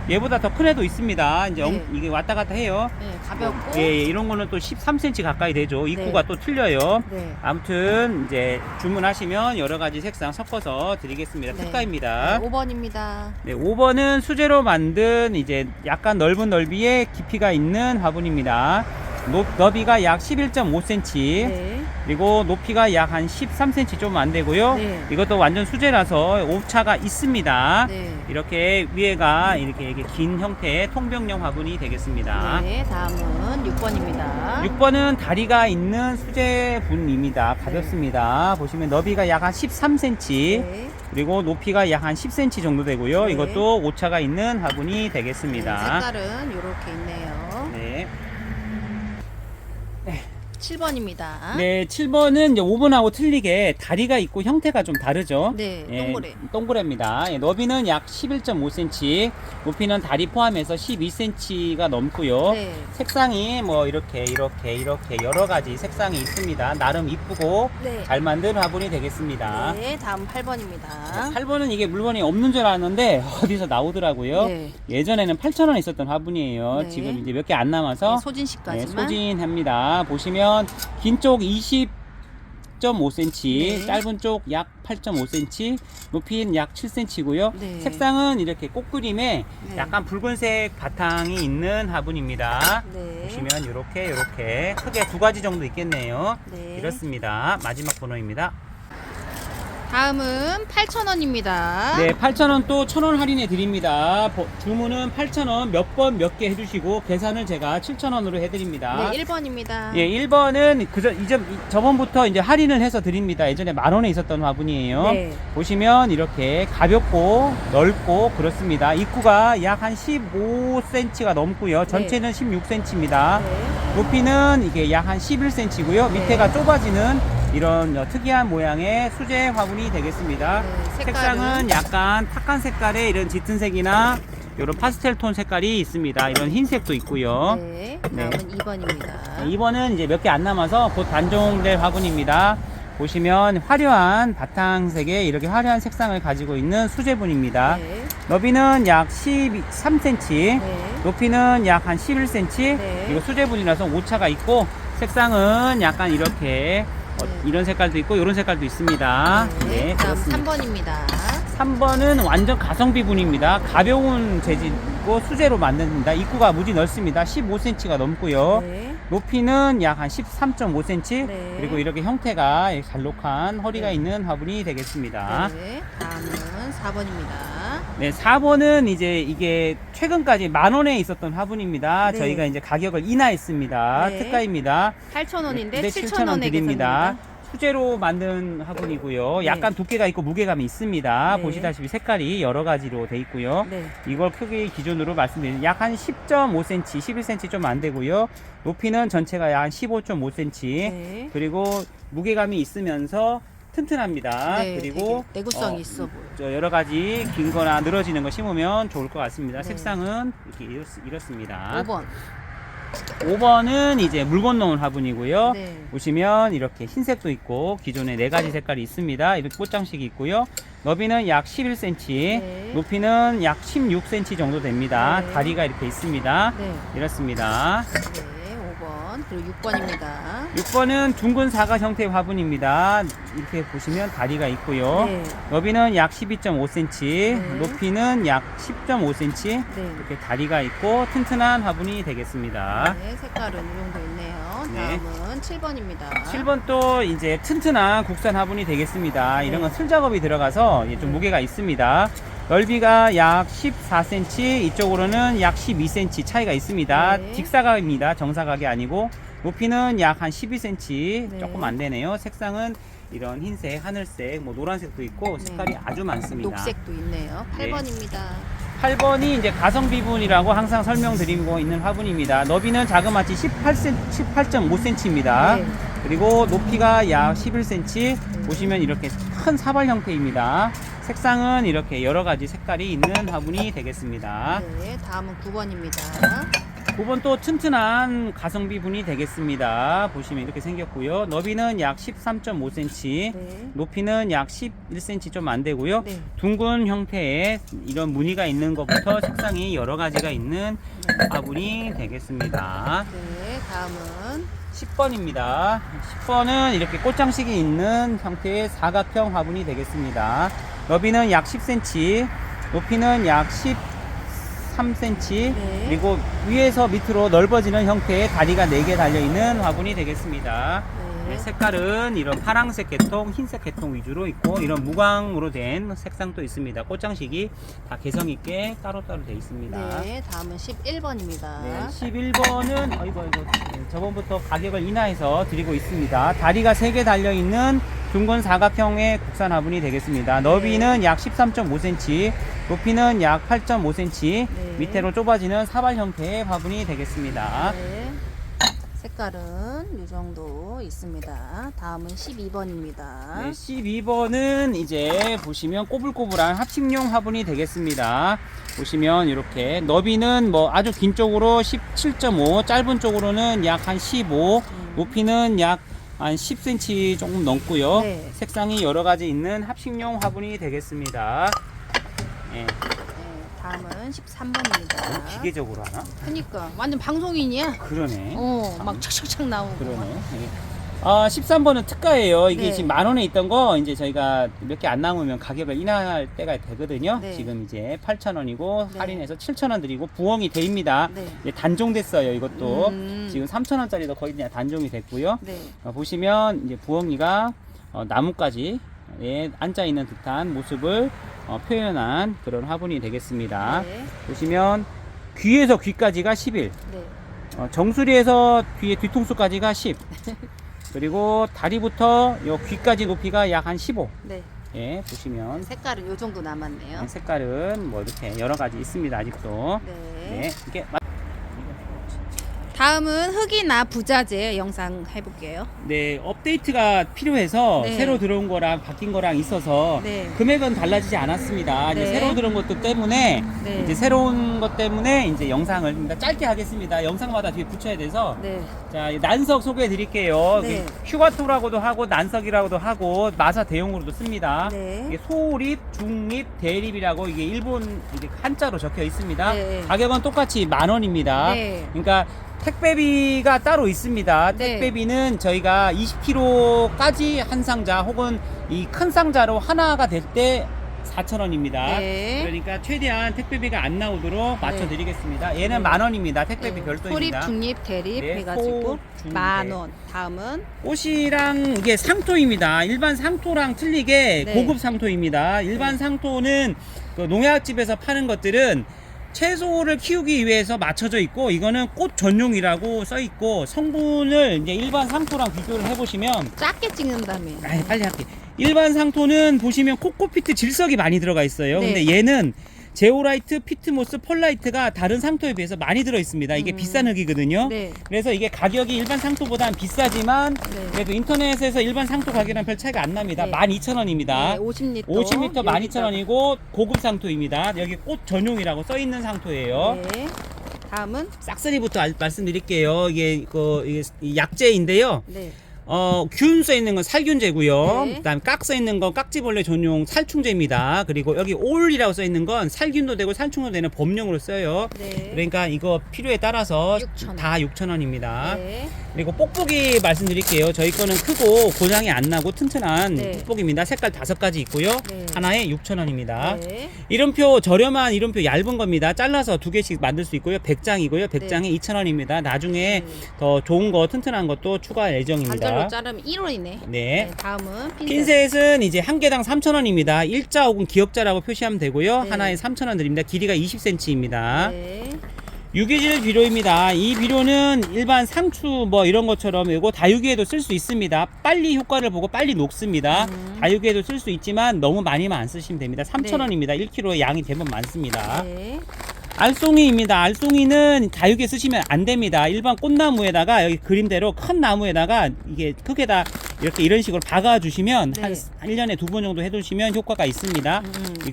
얘보다 더 큰 애도 있습니다. 이제 네. 이게 왔다 갔다 해요. 네, 가볍고. 예, 이런 거는 또 13cm 가까이 되죠. 입구가 네. 또 틀려요. 네. 아무튼 이제 주문하시면 여러 가지 색상 섞어서 드리겠습니다. 네. 특가입니다. 5번입니다. 네, 5번은 수제로 만든 이제 약간 넓은 넓이의 깊이가 있는 화분입니다. 너비가 약 11.5cm. 네. 그리고 높이가 약 한 13cm 좀 안 되고요. 네. 이것도 완전 수제라서 오차가 있습니다. 네. 이렇게 위에가 이렇게 긴 형태의 통병용 화분이 되겠습니다. 네, 다음은 6번입니다. 6번은 다리가 있는 수제분입니다. 가볍습니다. 보시면 너비가 약 한 13cm, 네. 그리고 높이가 약 한 10cm 정도 되고요. 네. 이것도 오차가 있는 화분이 되겠습니다. 색깔은 이렇게 있네요. 네. 7번입니다. 네, 7번은 이제 5번하고 틀리게 다리가 있고 형태가 좀 다르죠. 네, 예, 동그래. 동그래입니다. 예, 너비는 약 11.5cm, 높이는 다리 포함해서 12cm가 넘고요. 네. 색상이 뭐 이렇게 여러 가지 색상이 있습니다. 나름 이쁘고 네. 잘 만든 화분이 되겠습니다. 네, 다음 8번입니다. 8번은 이게 물건이 없는 줄 알았는데 어디서 나오더라고요. 네. 예전에는 8,000원 있었던 화분이에요. 네. 지금 이제 몇 개 안 남아서 네, 소진식까지만. 소진합니다. 보시면 긴 쪽 20.5cm, 네. 짧은 쪽 약 8.5cm, 높이는 약 7cm고요. 네. 색상은 이렇게 꽃그림에 네. 약간 붉은색 바탕이 있는 화분입니다. 네. 보시면 이렇게 크게 두 가지 정도 있겠네요. 네. 이렇습니다. 마지막 번호입니다. 다음은 8,000원입니다. 네, 8,000원 또 1,000원 할인해 드립니다. 주문은 8,000원 몇 번 몇 개 해주시고 계산을 제가 7,000원으로 해드립니다. 네, 1번입니다. 예, 1번은 저번부터 이제 할인을 해서 드립니다. 예전에 10,000원에 있었던 화분이에요. 네. 보시면 이렇게 가볍고 넓고 그렇습니다. 입구가 약 한 15cm가 넘고요. 전체는 16cm입니다. 네. 높이는 이게 약 한 11cm고요. 네. 밑에가 좁아지는 이런 특이한 모양의 수제 화분이 되겠습니다. 네, 색상은 약간 탁한 색깔의 이런 짙은 색이나 이런 파스텔 톤 색깔이 있습니다. 이런 흰색도 있고요. 네, 네. 다음은 2번입니다. 2번은 이제 몇 개 안 남아서 곧 단종될 화분입니다. 보시면 화려한 바탕색에 이렇게 화려한 색상을 가지고 있는 수제분입니다. 네. 너비는 약 13cm, 네. 높이는 약 한 11cm, 네. 그리고 수제분이라서 오차가 있고 색상은 약간 이렇게 이런 색깔도 있고 이런 색깔도 있습니다. 네, 다음 그렇습니다. 3번입니다. 3번은 완전 가성비분입니다. 가벼운 재질이고 수제로 만듭니다. 입구가 무지 넓습니다. 15cm가 넘고요. 네. 높이는 약 한 13.5cm, 네. 그리고 이렇게 형태가 잘록한 허리가 네. 있는 화분이 되겠습니다. 네, 다음은 4번입니다. 네, 4번은 이제 이게 최근까지 10,000원에 있었던 화분입니다. 네. 저희가 이제 가격을 인하했습니다. 네. 특가입니다. 8,000원인데 네, 7,000원에 드립니다. 수제로 만든 화분이고요. 네. 약간 두께가 있고 무게감이 있습니다. 네. 보시다시피 색깔이 여러 가지로 돼 있고요. 네. 이걸 크기 기준으로 말씀드리면 약 한 10.5cm, 11cm 좀 안 되고요. 높이는 전체가 약 한 15.5cm. 네. 그리고 무게감이 있으면서 튼튼합니다. 네, 그리고 되게 내구성이 있어 보여. 저 여러 가지 긴 거나 늘어지는 거 심으면 좋을 것 같습니다. 네. 색상은 이렇게 이렇습니다. 5번. 5번은 이제 물건 넣은 화분이고요. 네. 보시면 이렇게 흰색도 있고 기존에 4가지 색깔이 있습니다. 이렇게 꽃장식이 있고요. 너비는 약 11cm, 네. 높이는 약 16cm 정도 됩니다. 네. 다리가 이렇게 있습니다. 네. 이렇습니다. 네, 5번. 그리고 6번입니다. 6번은 둥근 사각 형태의 화분입니다. 이렇게 보시면 다리가 있고요. 네. 너비는 약 12.5cm, 네. 높이는 약 10.5cm, 네. 이렇게 다리가 있고 튼튼한 화분이 되겠습니다. 네, 색깔은 이 정도 있네요. 네. 다음은 7번입니다. 7번 또 이제 튼튼한 국산 화분이 되겠습니다. 이런 네. 건 슬 작업이 들어가서 좀 무게가 있습니다. 넓이가 약 14cm, 이쪽으로는 약 12cm 차이가 있습니다. 네. 직사각입니다. 정사각이 아니고 높이는 약 한 12cm, 네. 조금 안 되네요. 색상은 이런 흰색, 하늘색, 뭐 노란색도 있고 색깔이 네. 아주 많습니다. 녹색도 있네요. 네. 8번입니다. 8번이 이제 가성비분이라고 항상 설명드리고 있는 화분입니다. 너비는 자그마치 18.5cm입니다. 네. 그리고 높이가 약 11cm. 보시면 이렇게 큰 사발 형태입니다. 색상은 이렇게 여러 가지 색깔이 있는 화분이 되겠습니다. 네, 다음은 9번입니다. 9번 또 튼튼한 가성비분이 되겠습니다. 보시면 이렇게 생겼고요. 너비는 약 13.5cm, 네. 높이는 약 11cm 좀 안 되고요. 네. 둥근 형태의 이런 무늬가 있는 것부터 색상이 여러 가지가 있는 네. 화분이 되겠습니다. 네, 다음은 10번입니다. 10번은 이렇게 꽃장식이 있는 형태의 사각형 화분이 되겠습니다. 너비는 약 10cm, 높이는 약 13cm. 네. 그리고 위에서 밑으로 넓어지는 형태의 다리가 4개 달려있는 화분이 되겠습니다. 네. 색깔은 이런 파란색 계통, 흰색 계통 위주로 있고 이런 무광으로 된 색상도 있습니다. 꽃장식이 다 개성있게 따로따로 되어 있습니다. 네, 다음은 11번입니다. 네, 11번은 아이고 저번부터 가격을 인하해서 드리고 있습니다. 다리가 3개 달려있는 둥근 사각형의 국산 화분이 되겠습니다. 너비는 약 13.5cm, 높이는 약 8.5cm, 네. 밑으로 좁아지는 사발 형태의 화분이 되겠습니다. 네. 색깔은 이 정도 있습니다. 다음은 12번입니다. 네, 12번은 이제 보시면 꼬불꼬불한 합식용 화분이 되겠습니다. 보시면 이렇게 너비는 뭐 아주 긴 쪽으로 17.5, 짧은 쪽으로는 약 한 15, 높이는 약 한 10cm 조금 넘고요. 네. 색상이 여러 가지 있는 합식용 화분이 되겠습니다. 예, 다음은 13번입니다. 기계적으로 하나? 그니까 완전 방송인이야. 그러네. 막 착착착 나오고. 그러네. 예. 13번은 특가예요. 이게 네. 지금 10,000원에 있던 거 이제 저희가 몇 개 안 남으면 가격을 인하할 때가 되거든요. 네. 지금 이제 8,000원이고 네. 할인해서 7,000원 드리고 부엉이 돼입니다. 네. 이제 단종됐어요. 이것도 지금 지금 3,000원짜리도 거의 그냥 단종이 됐고요. 네. 보시면 이제 부엉이가 나뭇가지 앉아 있는 듯한 모습을 표현한 그런 화분이 되겠습니다. 네. 보시면 귀에서 귀까지가 11. 네. 정수리에서 뒤에 뒤통수까지가 10. 그리고 다리부터 요 귀까지 높이가 약 한 15. 네. 예, 보시면 색깔은 이 정도 남았네요. 색깔은 뭐 이렇게 여러 가지 있습니다. 아직도. 네. 네, 이게 다음은 흙이나 부자재 영상 해볼게요. 네, 업데이트가 필요해서 네. 새로 들어온 거랑 바뀐 거랑 있어서 네. 금액은 달라지지 않았습니다. 이제 네. 새로 들어온 것들 때문에 네. 이제 새로운 것 때문에 이제 영상을 짧게 하겠습니다. 영상마다 뒤에 붙여야 돼서 네. 자, 난석 소개해 드릴게요. 네. 휴가토라고도 하고 난석이라고도 하고 마사 대용으로도 씁니다. 네. 이게 소립, 중립, 대립이라고 이게 일본 이게 한자로 적혀 있습니다. 네. 가격은 똑같이 10,000원입니다. 네. 그러니까 택배비가 따로 있습니다. 네. 택배비는 저희가 20kg까지 한 상자 혹은 이 큰 상자로 하나가 될 때 4,000원입니다. 네. 그러니까 최대한 택배비가 안 나오도록 맞춰드리겠습니다. 얘는 네. 10,000원입니다. 택배비 네. 별도입니다. 소립, 중립, 대립 네, 해가지고 소, 중, 10,000원. 다음은 꽃이랑 이게 상토입니다. 일반 상토랑 틀리게 네. 고급 상토입니다. 일반 상토는 그 농약집에서 파는 것들은 채소를 키우기 위해서 맞춰져 있고 이거는 꽃 전용이라고 써 있고 성분을 이제 일반 상토랑 비교를 해보시면 작게 찍는다며. 빨리 할게. 일반 상토는 보시면 코코피트 질석이 많이 들어가 있어요. 네. 근데 얘는 제오라이트, 피트모스, 펄라이트가 다른 상토에 비해서 많이 들어 있습니다. 이게 비싼 흙이거든요. 네. 그래서 이게 가격이 일반 상토보다는 비싸지만 네. 그래도 인터넷에서 일반 상토 가격이랑 별 차이가 안 납니다. 네. 12,000원입니다. 네, 50리터. 50m 12,000원이고 고급 상토입니다. 여기 꽃 전용이라고 써 있는 상토예요. 네. 다음은 싹쓸이부터 말씀드릴게요. 이게 이 약재인데요. 네. 균 써 있는 건 살균제고요. 네. 그다음 깍 써 있는 건 깍지벌레 전용 살충제입니다. 그리고 여기 올이라고 써 있는 건 살균도 되고 살충도 되는 범용으로 써요. 네. 그러니까 이거 필요에 따라서 6,000원. 다 6,000원입니다. 네. 그리고 뽁뽁이 말씀드릴게요. 저희 거는 크고 고장이 안 나고 튼튼한 네. 뽁뽁입니다. 색깔 5가지 있고요. 네. 하나에 6,000원입니다. 네. 이름표 저렴한 이름표 얇은 겁니다. 잘라서 2개씩 만들 수 있고요. 100장이고요. 100장에 2,000원입니다. 나중에 더 좋은 거 튼튼한 것도 추가할 예정입니다. 반절로 자르면 1원이네. 네. 다음은 핀셋은 이제 한 개당 3,000원입니다. 일자 혹은 기역자라고 표시하면 되고요. 네. 하나에 3,000원 드립니다. 길이가 20cm입니다. 네. 유기질 비료입니다. 이 비료는 일반 상추 뭐 이런 것처럼 이거 다육이에도 쓸 수 있습니다. 빨리 효과를 보고 빨리 녹습니다. 다육이에도 쓸 수 있지만 너무 많이만 안 쓰시면 됩니다. 3,000원입니다. 1kg의 양이 대부분 많습니다. 네. 알송이입니다. 알송이는 다육이에 쓰시면 안 됩니다. 일반 꽃나무에다가 여기 그림대로 큰 나무에다가 이게 크게다 이렇게 이런 식으로 박아 주시면 네. 한 1년에 2번 정도 해두시면 효과가 있습니다.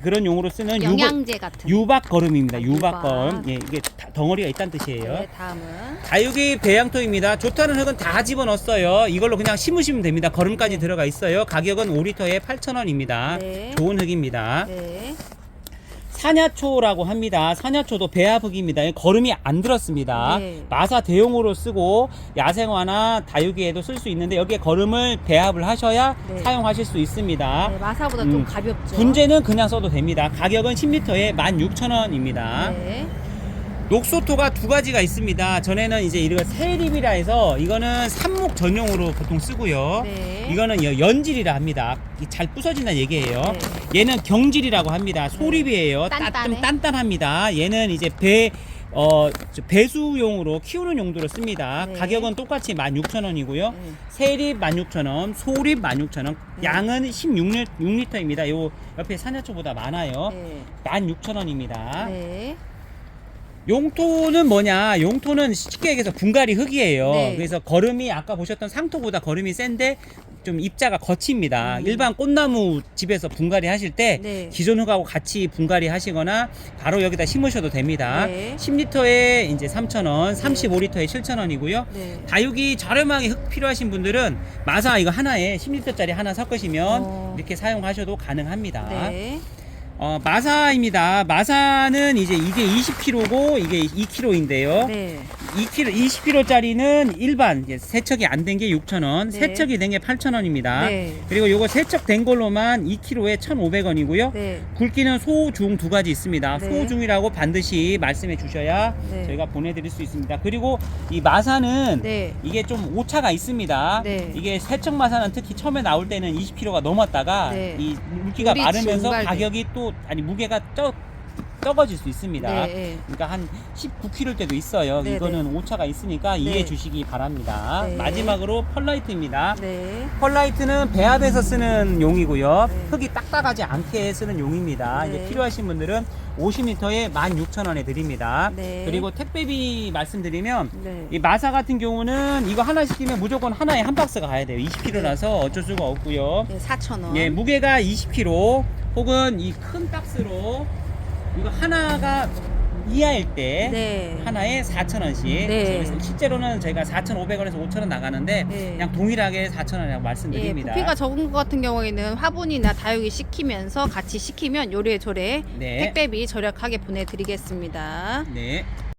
그런 용으로 쓰는 영양제 같은. 유박거름입니다. 유박. 유박거름. 예, 이게 덩어리가 있다는 뜻이에요. 네, 다음은 다육이 배양토입니다. 좋다는 흙은 다 집어넣었어요. 이걸로 그냥 심으시면 됩니다. 거름까지 네. 들어가 있어요. 가격은 5리터에 8,000원입니다. 네. 좋은 흙입니다. 네. 사냐초라고 합니다. 사냐초도 배합흙입니다. 거름이 안 들었습니다. 네. 마사 대용으로 쓰고 야생화나 다육이에도 쓸 수 있는데 여기에 거름을 배합을 하셔야 네. 사용하실 수 있습니다. 네, 마사보다 좀 가볍죠. 분재는 그냥 써도 됩니다. 가격은 10리터에 16,000원입니다. 네. 녹소토가 두 가지가 있습니다. 전에는 이제 이거 세립이라 해서 이거는 삽목 전용으로 보통 쓰고요. 네. 이거는 연질이라 합니다. 잘 부서진다는 얘기예요. 네. 얘는 경질이라고 합니다. 소립이에요. 단단해. 좀 단단합니다. 얘는 이제 배수용으로 키우는 용도로 씁니다. 네. 가격은 똑같이 16,000원이고요. 네. 세립 16,000원, 소립 16,000원, 네. 양은 16리터입니다. 요 옆에 산야초보다 많아요. 네. 16,000원입니다. 네. 용토는 뭐냐? 용토는 쉽게 얘기해서 분갈이 흙이에요. 네. 그래서 거름이 아까 보셨던 상토보다 거름이 센데 좀 입자가 거칩니다. 음. 일반 꽃나무 집에서 분갈이 하실 때 네. 기존 흙하고 같이 분갈이 하시거나 바로 여기다 심으셔도 됩니다. 네. 10리터에 이제 3,000원, 35리터에 7,000원이고요. 네. 다육이 저렴하게 흙 필요하신 분들은 마사 이거 하나에 10리터짜리 하나 섞으시면 이렇게 사용하셔도 가능합니다. 네. 마사입니다. 마사는 이제 이게 20kg고 이게 2kg인데요. 네. 20kg짜리는 일반 세척이 안 된 게 6,000원, 네. 세척이 된 게 8,000원입니다. 네. 그리고 요거 세척된 걸로만 2kg에 1,500원이고요. 네. 굵기는 소, 중 두 가지 있습니다. 네. 소, 중이라고 반드시 말씀해 주셔야 네. 저희가 보내드릴 수 있습니다. 그리고 이 마사는 네. 이게 좀 오차가 있습니다. 네. 이게 세척 마사는 특히 처음에 나올 때는 20kg가 넘었다가 네. 이 물기가 물이 마르면서 증발돼. 가격이 또 무게가 적어질 수 있습니다. 네. 그러니까 한 19kg 때도 있어요. 네, 이거는 오차가 있으니까 이해해 네. 주시기 바랍니다. 네. 마지막으로 펄라이트입니다. 네. 펄라이트는 배합에서 쓰는 용이고요. 네. 흙이 딱딱하지 않게 쓰는 용입니다. 네. 이제 필요하신 분들은 50리터에 16,000원에 드립니다. 네. 그리고 택배비 말씀드리면 네. 이 마사 같은 경우는 이거 하나 시키면 무조건 하나에 한 박스가 가야 돼요. 20kg라서 어쩔 수가 없고요. 네. 4,000원. 예, 무게가 20kg 혹은 이 큰 박스로 이거 하나가 이하일 때 네. 하나에 4,000원씩. 네. 그래서 실제로는 저희가 4,500원에서 5,000원 나가는데 네. 그냥 동일하게 4,000원이라고 예, 말씀드립니다. 부피가 적은 것 같은 경우에는 화분이나 다육이 시키면서 같이 시키면 요래조래 네. 택배비 절약하게 보내드리겠습니다. 네.